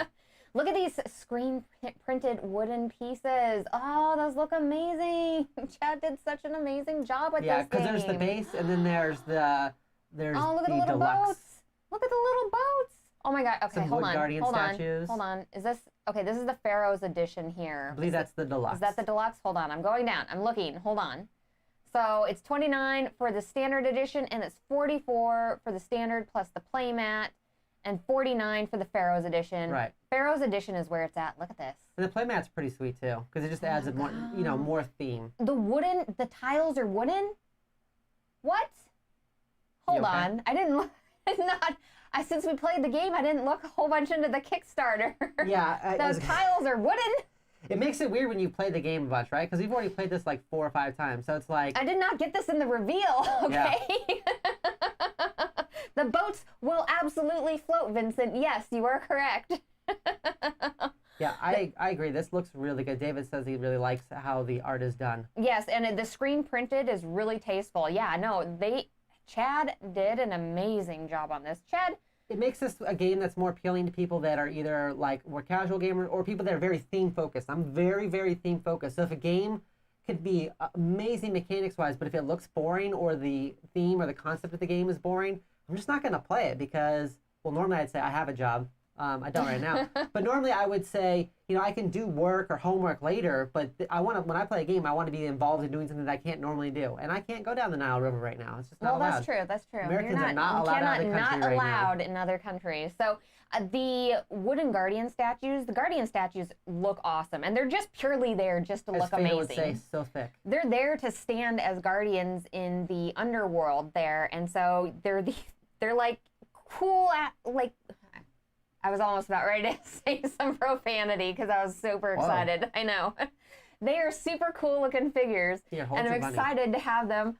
Look at these screen printed wooden pieces. Oh, those look amazing. Chad did such an amazing job with this game. Yeah, because there's the base and then there's the look at the little deluxe. boats. Look at the little boats. Oh my God. Okay, hold statues. on. Is this, okay, this is the Pharaoh's edition here. I believe that's the deluxe. Is that the deluxe? Hold on, I'm going down. I'm looking, hold on. So it's $29 for the standard edition and it's $44 for the standard plus the playmat and $49 for the Pharaoh's edition. Right. Pharaoh's edition is where it's at. Look at this. And the playmat's pretty sweet too because it just adds more, more theme. The tiles are wooden? What? Hold on. I didn't look, since we played the game, I didn't look a whole bunch into the Kickstarter. Yeah. Those tiles are wooden. It makes it weird when you play the game a bunch, right? Because we've already played this like 4 or 5 times. So it's like... I did not get this in the reveal, okay? Yeah. The boats will absolutely float, Vincent. Yes, you are correct. Yeah, I agree. This looks really good. David says he really likes how the art is done. Yes, and the screen printed is really tasteful. Yeah, no, Chad did an amazing job on this. Chad... It makes this a game that's more appealing to people that are either like more casual gamers or people that are very theme focused. I'm very, very theme focused. So if a game could be amazing mechanics wise, but if it looks boring or the theme or the concept of the game is boring, I'm just not going to play it because, well, normally I'd say I have a job. I don't right now. But normally I would say, I can do work or homework later, but when I play a game, I want to be involved in doing something that I can't normally do. And I can't go down the Nile River right now. It's just not allowed. That's true. Americans are not allowed out of the country right now. Not allowed in other countries. So the wooden guardian statues, the guardian statues look awesome. And they're just purely there just to look amazing. Would say, so thick. They're there to stand as guardians in the underworld there. And so they're like cool, I was almost about ready to say some profanity because I was super excited. Whoa. I know. They are super cool looking figures. And I'm excited to have them.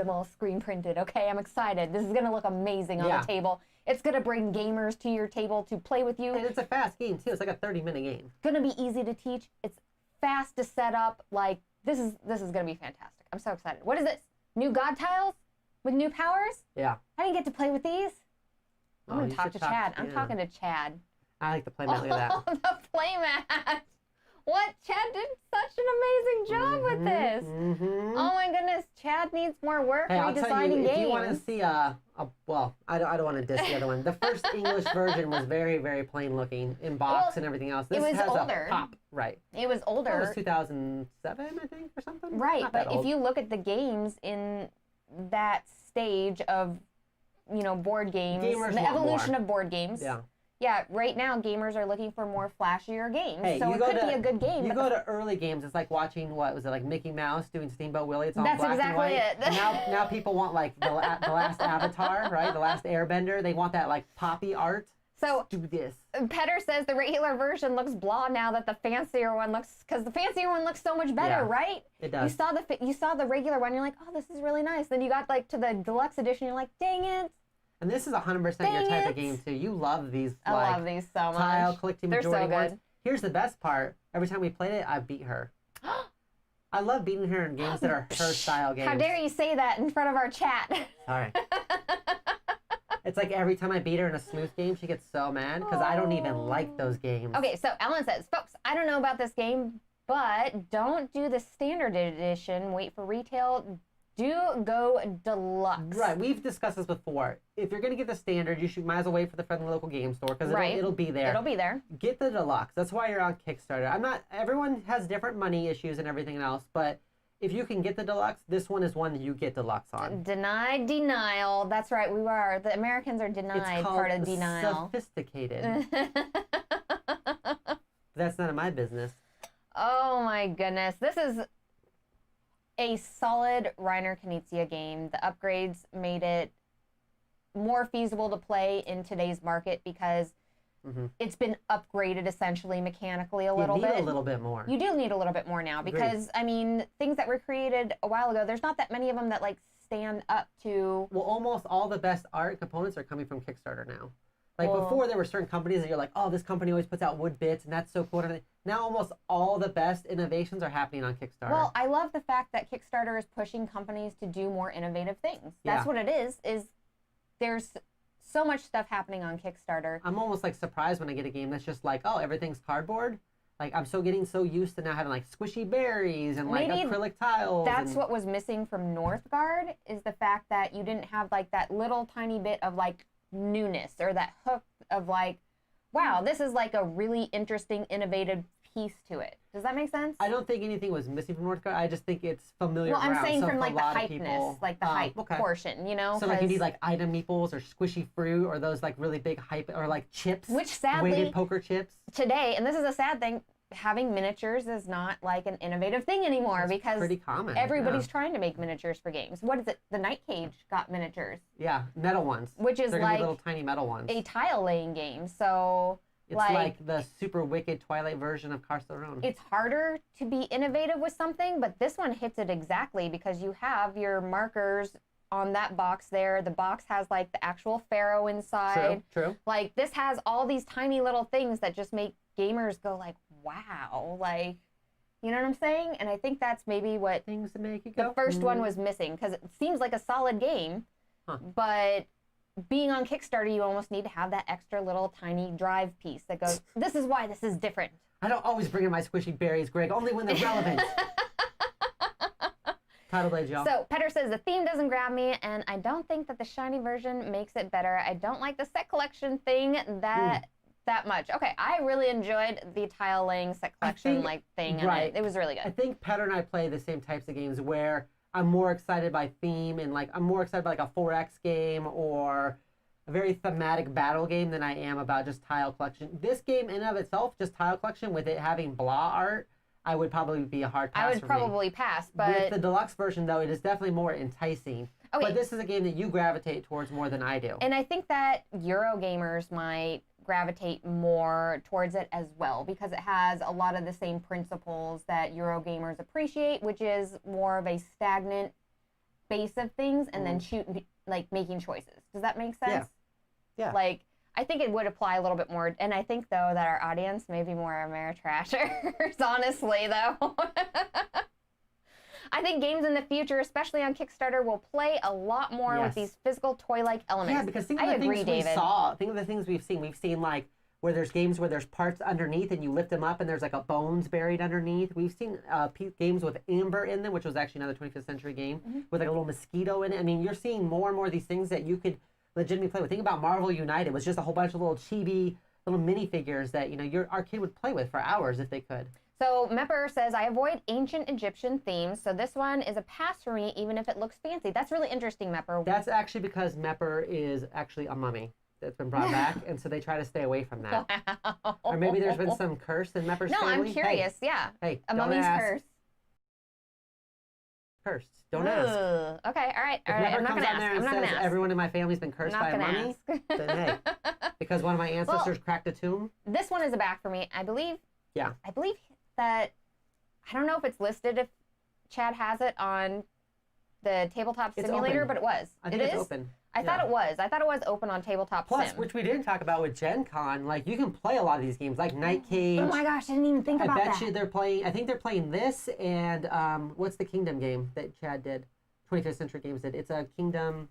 All screen printed. Okay, I'm excited. This is going to look amazing on the table. It's going to bring gamers to your table to play with you. And it's a fast game too. It's like a 30-minute game. It's going to be easy to teach. It's fast to set up. Like this is going to be fantastic. I'm so excited. What is this? New god tiles with new powers? Yeah. I didn't get to play with these. I'm going to talk to Chad. I'm talking to Chad. I like the playmat. Look at that. The playmat. What? Chad did such an amazing job with this. Oh my goodness. Chad needs more work redesigning games. If you want to see well, I don't want to diss the other one. The first English version was very, very plain looking in box and everything else. This has older. A pop, right? It was older. It was 2007, I think, or something. Right, but if you look at the games in that stage of board games, the evolution of board games. Yeah, right now gamers are looking for more flashier games. Hey, so it could be a good game. You go to early games, it's like watching, what was it, like Mickey Mouse doing Steamboat Willie? It's all That's black exactly and white. it. And now people want like the last Avatar, right? The last Airbender. They want that like poppy art. So do this. Petter says the regular version looks blah now that the fancier one looks, because the fancier one looks so much better, right? It does. You saw the regular one, you're like, oh, this is really nice. Then you got like to the deluxe edition, you're like, dang it. And this is 100% your type of game too. You love these. I love these so much. Tile collecting majority They're so good. ones. Here's the best part. Every time we played it, I beat her. I love beating her in games that are her style games. How dare you say that in front of our chat? Sorry. It's like every time I beat her in a smooth game, she gets so mad because I don't even like those games. Okay, so Ellen says, folks, I don't know about this game, but don't do the standard edition. Wait for retail. Do go deluxe. Right, we've discussed this before. If you're going to get the standard, you might as well wait for the friendly local game store because it'll be there. It'll be there. Get the deluxe. That's why you're on Kickstarter. Everyone has different money issues and everything else, but if you can get the deluxe, this one is one that you get deluxe on. Denied denial. That's right, the Americans are denied part of denial. Sophisticated. That's none of my business. Oh my goodness. This is a solid Reiner Knizia game. The upgrades made it more feasible to play in today's market because it's been upgraded essentially mechanically a little bit. You need a little bit more. You do need a little bit more now because, things that were created a while ago, there's not that many of them that stand up to... Well, almost all the best art components are coming from Kickstarter now. Before, there were certain companies that you're like, oh, this company always puts out wood bits, and that's so cool. Now almost all the best innovations are happening on Kickstarter. Well, I love the fact that Kickstarter is pushing companies to do more innovative things. That's what it is there's so much stuff happening on Kickstarter. I'm almost surprised when I get a game that's just like, oh, everything's cardboard. I'm getting so used to now having squishy berries and acrylic tiles. That's what was missing from Northgard is the fact that you didn't have that little tiny bit of newness or that hook of wow, this is a really interesting, innovative piece to it. Does that make sense? I don't think anything was missing from Northgard. I just think it's familiar. Well, I'm saying from the hypeness, the hype portion, So you need item meeples or squishy fruit or those really big hype or chips. Which sadly, weighted poker chips. Today, and this is a sad thing, having miniatures is not an innovative thing anymore because pretty common. Everybody's trying to make miniatures for games. What is it? The Night Cage got miniatures. Yeah, metal ones. Which is little tiny metal ones. A tile laying game. So it's like the super wicked Twilight version of Carcassonne. It's harder to be innovative with something, but this one hits it exactly because you have your markers on that box there. The box has the actual pharaoh inside. True. This has all these tiny little things that just make gamers go wow, you know what I'm saying? And I think that's maybe what things that make you go. The first one was missing because it seems like a solid game, but being on Kickstarter, you almost need to have that extra little tiny drive piece that goes, this is why this is different. I don't always bring in my squishy berries, Greg, only when they're relevant. Title blades, y'all. So Petter says the theme doesn't grab me, and I don't think that the shiny version makes it better. I don't like the set collection thing that much. Okay, I really enjoyed the tile laying set collection thing. Right. It was really good. I think Petter and I play the same types of games where I'm more excited by theme and I'm more excited by like a 4X game or a very thematic battle game than I am about just tile collection. This game in and of itself, just tile collection with it having blah art, I would probably be a hard pass. I would probably pass, but with the deluxe version though, it is definitely more enticing. Okay. But this is a game that you gravitate towards more than I do. And I think that Euro gamers might gravitate more towards it as well because it has a lot of the same principles that Euro gamers appreciate, which is more of a stagnant base of things and then making choices. Does that make sense? Yeah. Like, I think it would apply a little bit more, and I think though that our audience may be more Ameritrashers, honestly though. I think games in the future, especially on Kickstarter, will play a lot more with these physical toy-like elements. Yeah, because think of the things we saw. Think of the things we've seen. We've seen like where there's games where there's parts underneath and you lift them up and there's like a bones buried underneath. We've seen games with amber in them, which was actually another 25th century game with like a little mosquito in it. I mean, you're seeing more and more of these things that you could legitimately play with. Think about Marvel United. It was just a whole bunch of little chibi little minifigures that our kid would play with for hours if they could. So Mepper says, I avoid ancient Egyptian themes, so this one is a pass for me, even if it looks fancy. That's really interesting, Mepper. That's actually because Mepper is actually a mummy that's been brought back, and so they try to stay away from that. Wow. Or maybe there's been some curse in Mepper's family. No, I'm curious, Hey, a mummy's curse. Cursed. Don't ask. Okay, all right. If Mepper comes on there and says everyone in my family's been cursed by a mummy, then hey, because one of my ancestors cracked a tomb. This one is a back for me. I believe that, I don't know if it's listed if Chad has it on the Tabletop Simulator, but it was. I think it's open. I thought it was. I thought it was open on Tabletop Plus, Sim. which we didn't talk about with Gen Con, like you can play a lot of these games, like Night Cage. Oh my gosh, I didn't even think about that. I bet you they're playing, I think they're playing this and what's the Kingdom game that Chad did? 25th Century Games did. It's a Kingdom.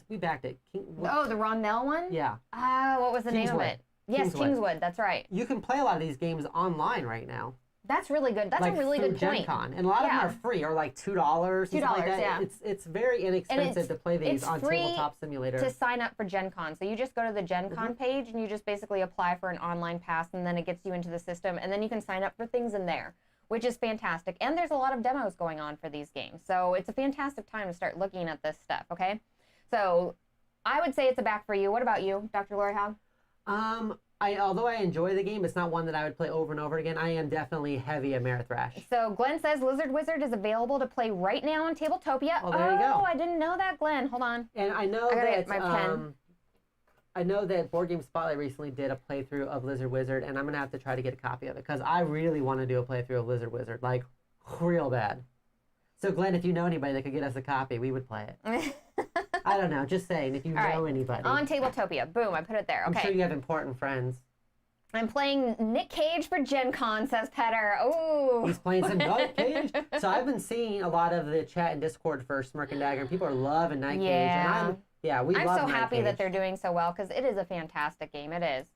We backed it. The Rondell one? Yeah. What was the name of it? Yes, Kingswood. That's right. You can play a lot of these games online right now. That's really good. That's a really good point. Gen Con. And a lot of them are free, or like $2. $2, like that. Yeah. It's very inexpensive to play these on Tabletop Simulator. To sign up for Gen Con. So you just go to the Gen Con page and you just basically apply for an online pass, and then it gets you into the system, and then you can sign up for things in there, which is fantastic. And there's a lot of demos going on for these games. So it's a fantastic time to start looking at this stuff, okay? So I would say it's a back for you. What about you, Dr. Gloryhougnd? Although I enjoy the game, it's not one that I would play over and over again. I am definitely heavy Amerithrash. So Glenn says Lizard Wizard is available to play right now on Tabletopia. Oh, there you go. Oh, I didn't know that, Glenn. Hold on. And I know I know that Board Game Spotlight recently did a playthrough of Lizard Wizard, and I'm going to have to try to get a copy of it because I really want to do a playthrough of Lizard Wizard, like real bad. So Glenn, if you know anybody that could get us a copy, we would play it. I don't know, just saying, if you know anybody. On Tabletopia. Boom, I put it there. Okay. I'm sure you have important friends. I'm playing Nick Cage for Gen Con, says Petter. Ooh. He's playing some Nick Cage. So I've been seeing a lot of the chat and Discord for Smirk and Dagger, and people are loving Night Cage. And I'm so happy that they're doing so well because it is a fantastic game. It is.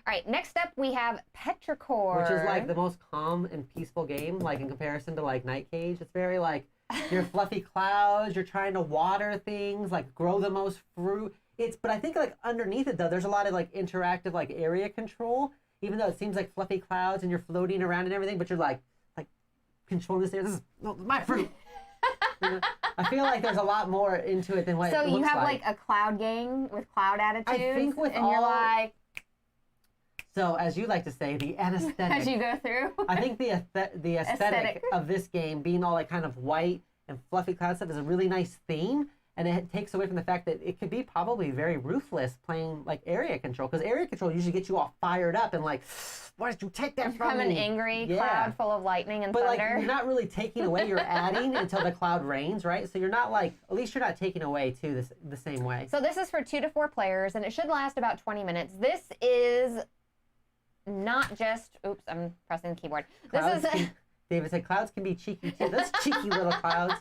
All right, next up we have Petrichor. Which is like the most calm and peaceful game, like in comparison to like Night Cage. It's very like, you're fluffy clouds, you're trying to water things, like grow the most fruit. But I think like underneath it though, there's a lot of like interactive like area control, even though it seems like fluffy clouds and you're floating around and everything, but you're like controlling this area. This is my fruit. I feel like there's a lot more into it than what it looks like. So you have like a cloud gang with cloud attitudes, I think with you're like... So, as you like to say, the anesthetic. As you go through. I think the aesthetic of this game, being all like kind of white and fluffy cloud stuff, is a really nice theme. And it takes away from the fact that it could be probably very ruthless playing like area control. Because area control usually gets you all fired up and like, why did you take that from me? Become an angry cloud full of lightning and thunder. But like, you're not really taking away, you're adding until the cloud rains, right? So you're not like, at least you're not taking away too the same way. So this is for 2 to 4 players, and it should last about 20 minutes. This is not just, oops, I'm pressing the keyboard. David said clouds can be cheeky too. Those cheeky little clouds.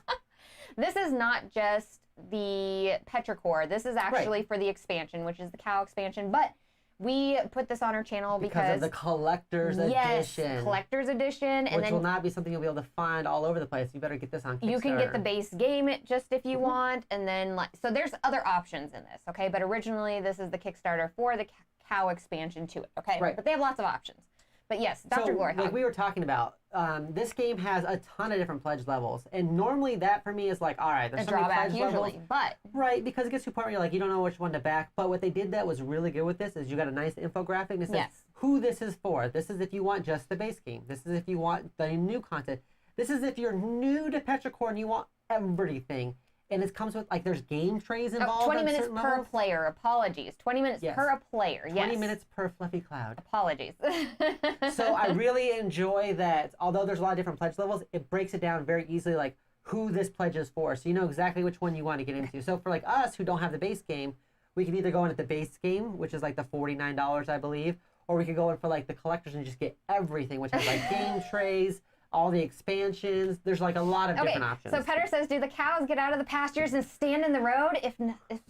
This is not just the Petrichor. This is actually for the expansion, which is the cow expansion. But We put this on our channel because of the collector's edition. Collector's edition. Which will not be something you'll be able to find all over the place. You better get this on Kickstarter. You can get the base game just if you want, and then so there's other options in this, okay? But originally this is the Kickstarter for the cow expansion to it, okay? Right. But they have lots of options. But yes, Dr. Gloryhougg. Like we were talking about, this game has a ton of different pledge levels, and normally that for me is like, all right, there's so many pledge levels, but right, because it gets to a point where you're like, you don't know which one to back. But what they did that was really good with this is you got a nice infographic that says who this is for. This is if you want just the base game. This is if you want the new content. This is if you're new to Petrichor and you want everything. And it comes with, like, there's game trays involved. 20 minutes per player. Apologies. 20 minutes per player. 20 minutes per fluffy cloud. Apologies. So I really enjoy that, although there's a lot of different pledge levels, it breaks it down very easily, like, who this pledge is for. So you know exactly which one you want to get into. So for, like, us who don't have the base game, we can either go in at the base game, which is, like, the $49, I believe, or we could go in for, like, the collectors and just get everything, which has, like, game trays, all the expansions. There's like a lot of different options. So Petter says, do the cows get out of the pastures and stand in the road? If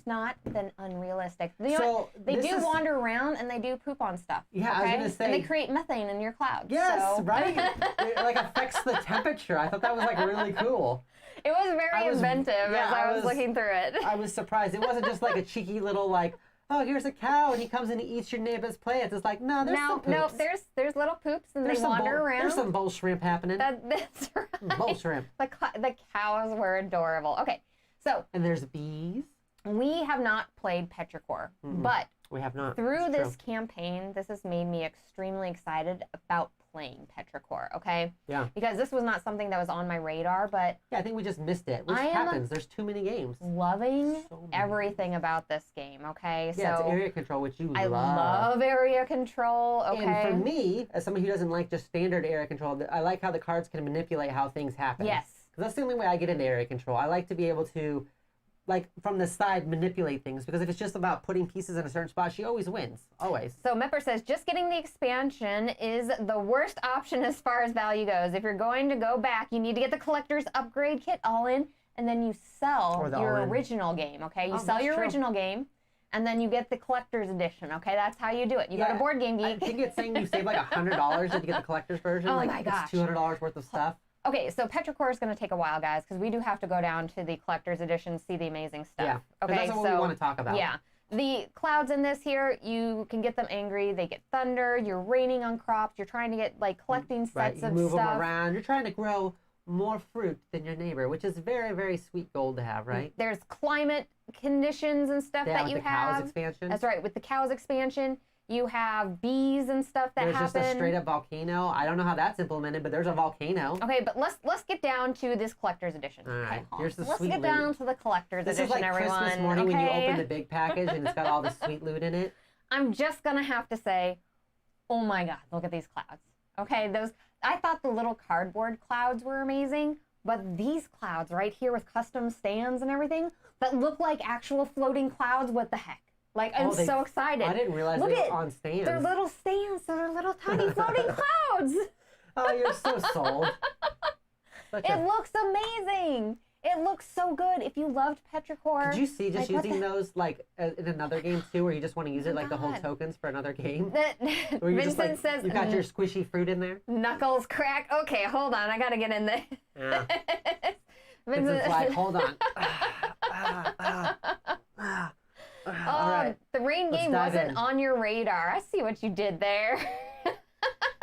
not, then unrealistic. You know what? They do wander around and they do poop on stuff. Yeah, I was going to say. And they create methane in your clouds. Yes, right? It like affects the temperature. I thought that was like really cool. It was very inventive as I was looking through it. I was surprised. It wasn't just like a cheeky little like, oh, here's a cow, and he comes in and eats your neighbor's plants. It's like, no, there's some poops. No, there's little poops, and they wander around. There's some bull shrimp happening. That's right. Bull shrimp. The cows were adorable. Okay, so. And there's bees. We have not played Petrichor, but we have not. Through this campaign, this has made me extremely excited about playing Petrichor, okay? Yeah. Because this was not something that was on my radar, but... Yeah, I think we just missed it, which happens. There's too many games. Loving everything about this game, okay? Yeah, it's area control, which you love. I love area control, okay? And for me, as someone who doesn't like just standard area control, I like how the cards can manipulate how things happen. Yes. Because that's the only way I get into area control. I like to be able to, like, from the side, manipulate things. Because if it's just about putting pieces in a certain spot, she always wins. Always. So Mepper says, just getting the expansion is the worst option as far as value goes. If you're going to go back, you need to get the collector's upgrade kit all in, and then you sell your original game, okay? You sell your original game, and then you get the collector's edition, okay? That's how you do it. You go to Board Game Geek. I think it's saying you save like $100 if you get the collector's version. Oh like, my gosh. It's $200 worth of stuff. Okay, so Petrichor is going to take a while, guys, because we do have to go down to the collector's edition, see the amazing stuff. Yeah, okay, that's what we want to talk about. Yeah. The clouds in this here, you can get them angry. They get thunder. You're raining on crops. You're trying to get, like, collecting sets of stuff. You move them around. You're trying to grow more fruit than your neighbor, which is very, very sweet goal to have, right? There's climate conditions and stuff that you have. With the cows expansion. That's right, with the cows expansion. You have bees and stuff that happen. There's just a straight up volcano. I don't know how that's implemented, but there's a volcano. Okay, but let's get down to this collector's edition. All right, here's the let's sweet get loot. down to the collector's edition, This is like everyone. Christmas morning when you open the big package and it's got all the sweet loot in it. I'm just gonna have to say, oh my God, look at these clouds. Okay, I thought the little cardboard clouds were amazing, but these clouds right here with custom stands and everything that look like actual floating clouds, what the heck? Like, I'm so excited. I didn't realize they were on stands. They're little stands, so they're little tiny floating clouds. Oh, you're so sold. It looks amazing. It looks so good. If you loved Petrichor. Did you see just using those like in another game too, where you just want to use it like to hold tokens for another game? Vincent says you got your squishy fruit in there. Knuckles crack. Okay, hold on. I gotta get in there. Yeah. Vincent's like, hold on. All right. The rain game wasn't on your radar. I see what you did there.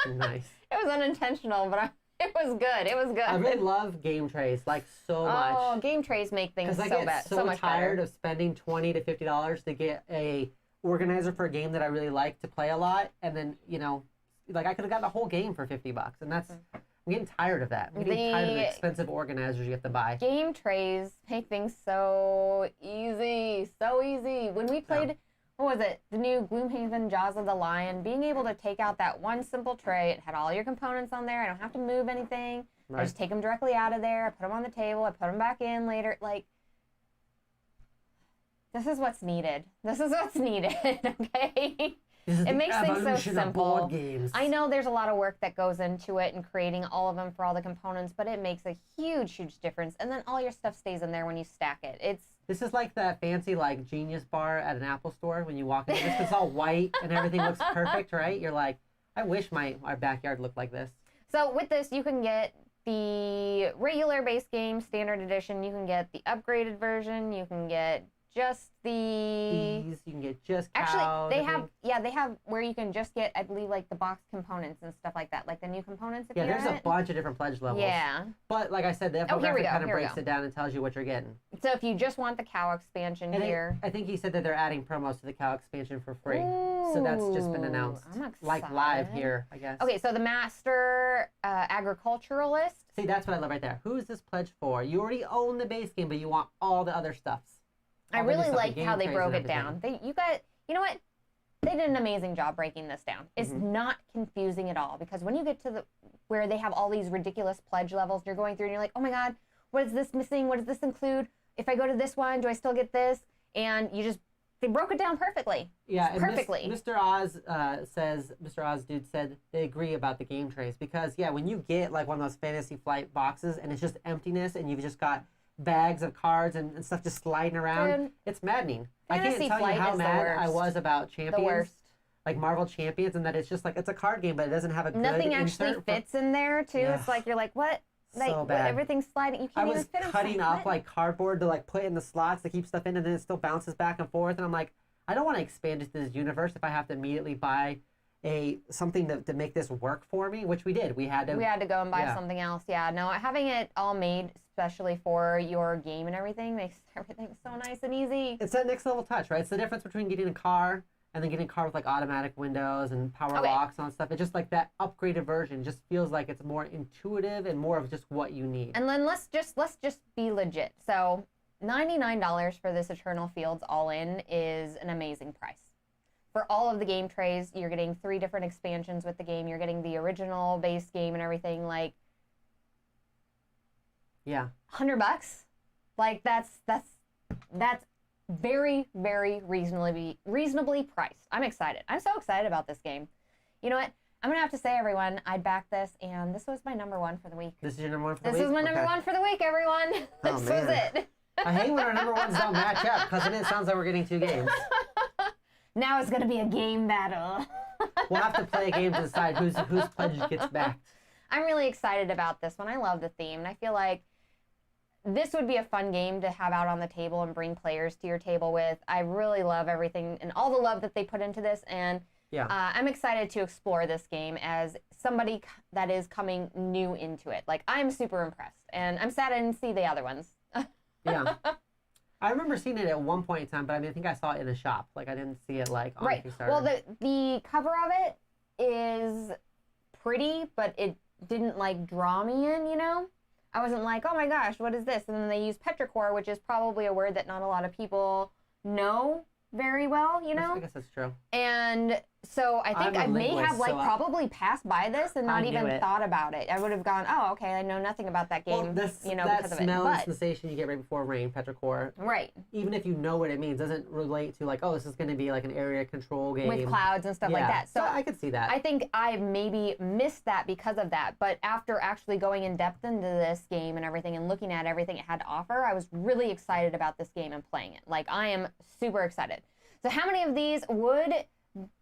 Nice. It was unintentional, but it was good. It was good. I really love game trays, like so much. Oh, game trays make things so bad. Because I get so much tired of spending $20 to $50 to get a organizer for a game that I really like to play a lot, and then like I could have gotten a whole game for $50, and that's. I'm getting tired of that. I'm getting tired of the expensive organizers you have to buy. Game trays make things so easy. So easy. When we played, what was it? The new Gloomhaven Jaws of the Lion. Being able to take out that one simple tray. It had all your components on there. I don't have to move anything. Right. I just take them directly out of there. I put them on the table. I put them back in later. Like, this is what's needed. This is what's needed, okay? It makes things so simple. Board games. I know there's a lot of work that goes into it and creating all of them for all the components, but it makes a huge, huge difference. And then all your stuff stays in there when you stack it. This is like that fancy like Genius bar at an Apple store when you walk in. It's all white and everything looks perfect, right? You're like, I wish our backyard looked like this. So with this, you can get the regular base game, standard edition. You can get the upgraded version. You can get just the... These, you can get just cows. Actually, they have where you can just get, I believe, like the box components and stuff like that, like the new components. Yeah, there's a bunch of different pledge levels. Yeah. But like I said, the infographic kind of breaks it down and tells you what you're getting. So if you just want the cow expansion here... I think he said that they're adding promos to the cow expansion for free. Ooh, so that's just been announced. I'm excited. Like live here, I guess. Okay, so the master agriculturalist. See, that's what I love right there. Who is this pledge for? You already own the base game, but you want all the other stuffs. I really like how they broke it down. You know what? They did an amazing job breaking this down. It's not confusing at all, because when you get to where they have all these ridiculous pledge levels, you're going through and you're like, oh my God, what is this missing? What does this include? If I go to this one, do I still get this? And they broke it down perfectly. Yeah, perfectly. Mr. Oz Mr. Oz dude said they agree about the game trays, because when you get like one of those Fantasy Flight boxes and it's just emptiness and you've just got bags of cards and stuff just sliding around. Dude, it's maddening. I can't tell you how mad I was about Champions. Like Marvel Champions, and that it's just like, it's a card game, but it doesn't have a good Nothing actually fits in there, too. Yeah. It's like, you're like, what? Like, so bad. Everything's sliding. You can't even fit I was cutting up like cardboard to like put in the slots to keep stuff in, and then it still bounces back and forth. And I'm like, I don't want to expand into this universe if I have to immediately buy something to make this work for me, which we did. We had to go and buy something else. Yeah, no, having it all made especially for your game and everything makes everything so nice and easy. It's that next level touch, right? It's the difference between getting a car and then getting a car with like automatic windows and power locks and all that stuff. It's just like that upgraded version just feels like it's more intuitive and more of just what you need. And then let's just be legit. So $99 for this Eternal Fields all-in is an amazing price. For all of the game trays, you're getting 3 different expansions with the game. You're getting the original base game and everything. Like, yeah, $100. Like that's very, very reasonably priced. I'm excited. I'm so excited about this game. You know what? I'm gonna have to say, everyone, I'd back this, and this was my #1 for the week. This is your #1 for the week? This was my #1 for the week, everyone. This was it. I hate when our #1s don't match up, because then it sounds like we're getting 2 games. Now it's gonna be a game battle. We'll have to play a game to decide whose pledge gets backed. I'm really excited about this one. I love the theme, and I feel like this would be a fun game to have out on the table and bring players to your table with. I really love everything and all the love that they put into this, and I'm excited to explore this game as somebody that is coming new into it. Like, I'm super impressed, and I'm sad I didn't see the other ones. Yeah. I remember seeing it at one point in time, but I think I saw it in a shop. Like, I didn't see it, like, on Kickstarter. Well, the cover of it is pretty, but it didn't, like, draw me in, you know? I wasn't like, oh my gosh, what is this? And then they use Petrichor, which is probably a word that not a lot of people know very well, you know? I guess that's true. And so I think I may have probably passed by this and not even thought about it. I would have gone, oh, okay, I know nothing about that game, because of it. That smell and sensation you get right before rain, Petrichor. Right. Even if you know what it means, doesn't relate to like, oh, this is going to be like an area control game. With clouds and stuff like that. So I could see that. I think I maybe missed that because of that. But after actually going in depth into this game and everything and looking at everything it had to offer, I was really excited about this game and playing it. Like, I am super excited. So how many of these would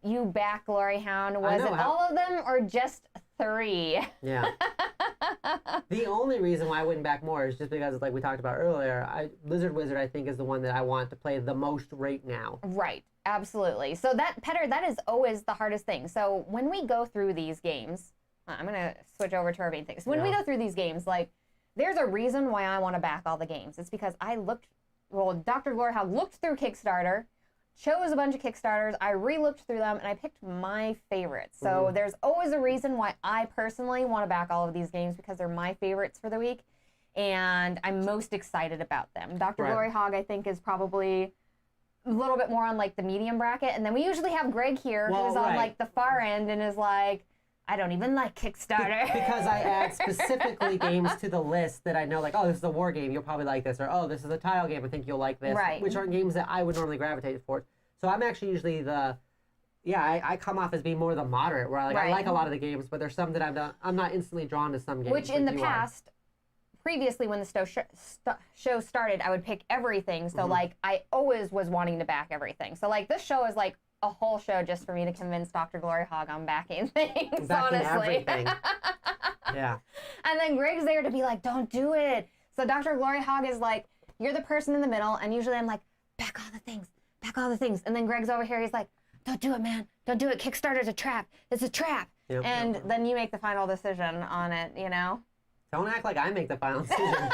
you back, Gloryhound? Was it all of them or just 3? Yeah. The only reason why I wouldn't back more is just because, like we talked about earlier, Lizard Wizard, I think, is the one that I want to play the most right now. Right. Absolutely. So that is always the hardest thing. So when we go through these games, I'm going to switch over to our main things. When we go through these games, like, there's a reason why I want to back all the games. It's because Dr. Gloryhogg looked through Kickstarter, chose a bunch of Kickstarters, I re-looked through them, and I picked my favorites. So there's always a reason why I personally want to back all of these games, because they're my favorites for the week, and I'm most excited about them. Dr. Gloryhogg, I think, is probably a little bit more on, like, the medium bracket, and then we usually have Greg here, who's on, like, the far end, and is like, I don't even like Kickstarter. Because I add specifically games to the list that I know, like, oh, this is a war game, you'll probably like this, or oh, this is a tile game, I think you'll like this, which aren't games that I would normally gravitate towards. So I'm actually usually yeah, I come off as being more the moderate, where like Right. I like a lot of the games, but there's some that I'm not instantly drawn to some games. Which in the you are. past, previously when the show started, I would pick everything. So like I always was wanting to back everything. So like this show is like a whole show just for me to convince Dr. Gloryhogg on backing things, Backing honestly. everything. Yeah. And then Greg's there to be like, don't do it. So Dr. Gloryhogg is like, you're the person in the middle, and usually I'm like, back all the things, back all the things. And then Greg's over here, he's like, don't do it, man. Don't do it. Kickstarter's a trap. It's a trap. Yep, and then you make the final decision on it, you know? Don't act like I make the final decision.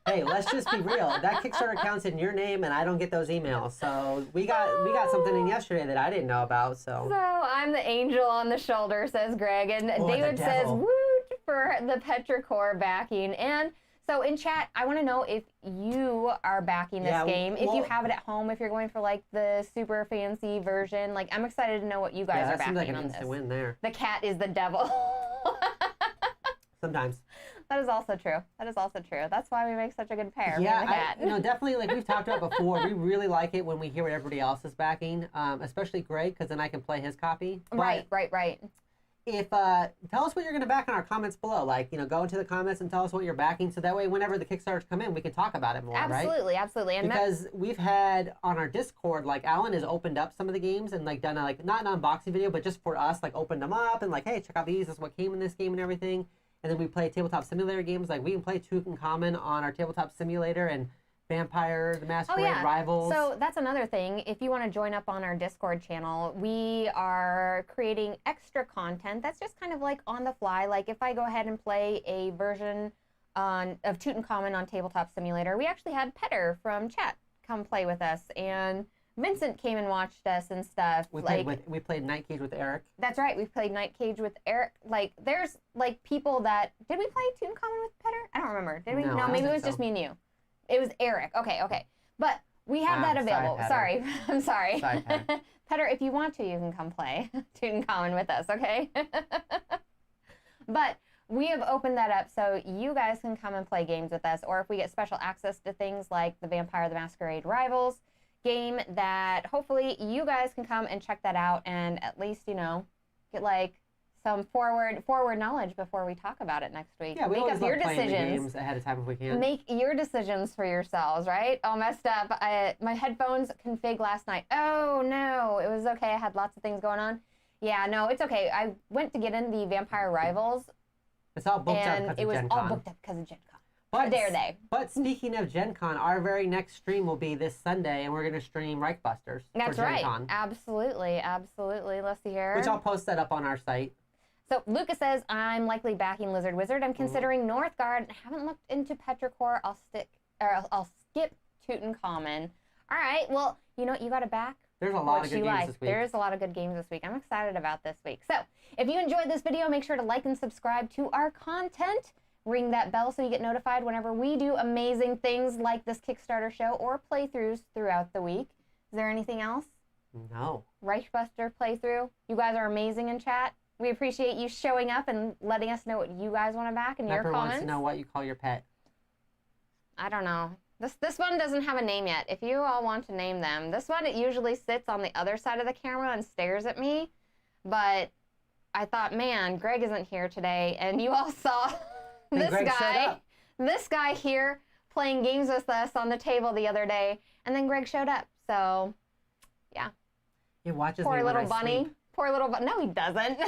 Hey, let's just be real. That Kickstarter counts in your name, and I don't get those emails. So we got something in yesterday that I didn't know about. So I'm the angel on the shoulder, says Greg, and David says, "Woot for the Petrichor backing." And so in chat, I want to know if you are backing this game, if you have it at home, if you're going for like the super fancy version. Like, I'm excited to know what you guys are backing like an on instant this. win there. The cat is the devil. Sometimes. That is also true. That is also true. That's why we make such a good pair. Yeah, me and the cat. Definitely, like we've talked about before, we really like it when we hear what everybody else is backing, especially Greg, because then I can play his copy. But Right. If tell us what you're going to back in our comments below. Like, go into the comments and tell us what you're backing, so that way whenever the Kickstarters come in, we can talk about it more, right? Absolutely. And because we've had on our Discord, like Alan has opened up some of the games and like done a, like not an unboxing video, but just for us, like opened them up and like, hey, check out these. This is what came in this game and everything. And then we play tabletop simulator games. Like we can play Tutankhamun on our tabletop simulator and Vampire the Masquerade Rivals. So that's another thing. If you want to join up on our Discord channel, we are creating extra content that's just kind of like on the fly. Like if I go ahead and play a version of Tutankhamun on Tabletop Simulator, we actually had Petter from chat come play with us, and Vincent came and watched us and stuff. We played Night Cage with Eric. That's right. We played Night Cage with Eric. Like there's like people that did we play Tutankhamun with Petter? I don't remember. Did we? No, maybe it was just me and you. It was Eric. Okay. But we have that available. Sorry. I'm sorry. Sorry, Petter, if you want to, you can come play Tutankhamun with us, okay? But we have opened that up so you guys can come and play games with us, or if we get special access to things like the Vampire the Masquerade Rivals game, that hopefully you guys can come and check that out and at least, get like some forward knowledge before we talk about it next week. Yeah, we make always up your love playing the decisions. games ahead of time if we can. Make your decisions for yourselves, right? All messed up. My headphones config last night. Oh no, it was okay. I had lots of things going on. Yeah, no, it's okay. I went to get in the Vampire Rivals. It's all booked up because of Gen Con. And it was all booked up because of Gen Con. But, How dare they? But speaking of Gen Con, our very next stream will be this Sunday, and we're going to stream Reichbusters That's for Gen right. Con. Absolutely. Let's see here. Which I'll post that up on our site. So Lucas says, I'm likely backing Lizard Wizard. I'm considering Northgard. I haven't looked into Petrichor. I'll skip Tutankhamun. All right. Well, you know what? You got to back. There's a lot of good games this week. There's a lot of good games this week. I'm excited about this week. So if you enjoyed this video, make sure to like and subscribe to our content. Ring that bell so you get notified whenever we do amazing things like this Kickstarter show or playthroughs throughout the week. Is there anything else? No. Reichbuster playthrough. You guys are amazing in chat. We appreciate you showing up and letting us know what you guys want to back in your Pepper comments. wants to know what you call your pet. I don't know. This one doesn't have a name yet. If you all want to name them. This one, it usually sits on the other side of the camera and stares at me. But I thought, man, Greg isn't here today. And you all saw this guy here playing games with us on the table the other day. And then Greg showed up. So, yeah. He watches Poor me little when I bunny. sleep. Poor little bunny. No, he doesn't.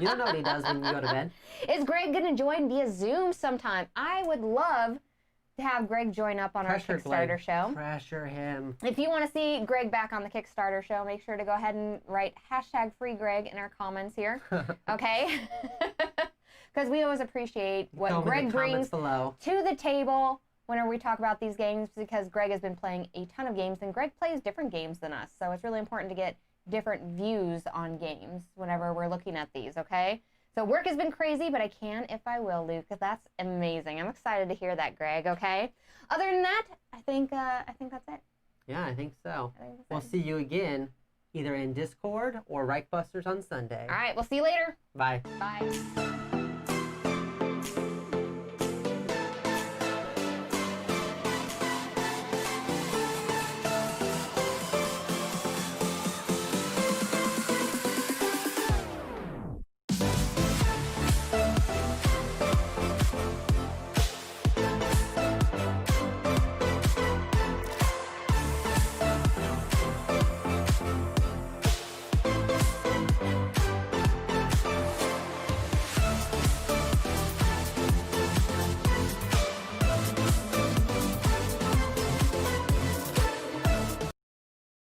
You don't know what he does when you go to bed. Is Greg going to join via Zoom sometime? I would love to have Greg join up on our Kickstarter show. Pressure him. If you want to see Greg back on the Kickstarter show, make sure to go ahead and write #FreeGreg in our comments here. Okay? Because we always appreciate what Greg brings to the table whenever we talk about these games, because Greg has been playing a ton of games, and Greg plays different games than us. So it's really important to get different views on games whenever we're looking at these, okay? So work has been crazy, but I can if I will, Luke. That's amazing. I'm excited to hear that, Greg, okay? Other than that, I think that's it. Yeah, I think so. We'll see you again either in Discord or Reichbusters on Sunday. All right, we'll see you later. Bye. Bye.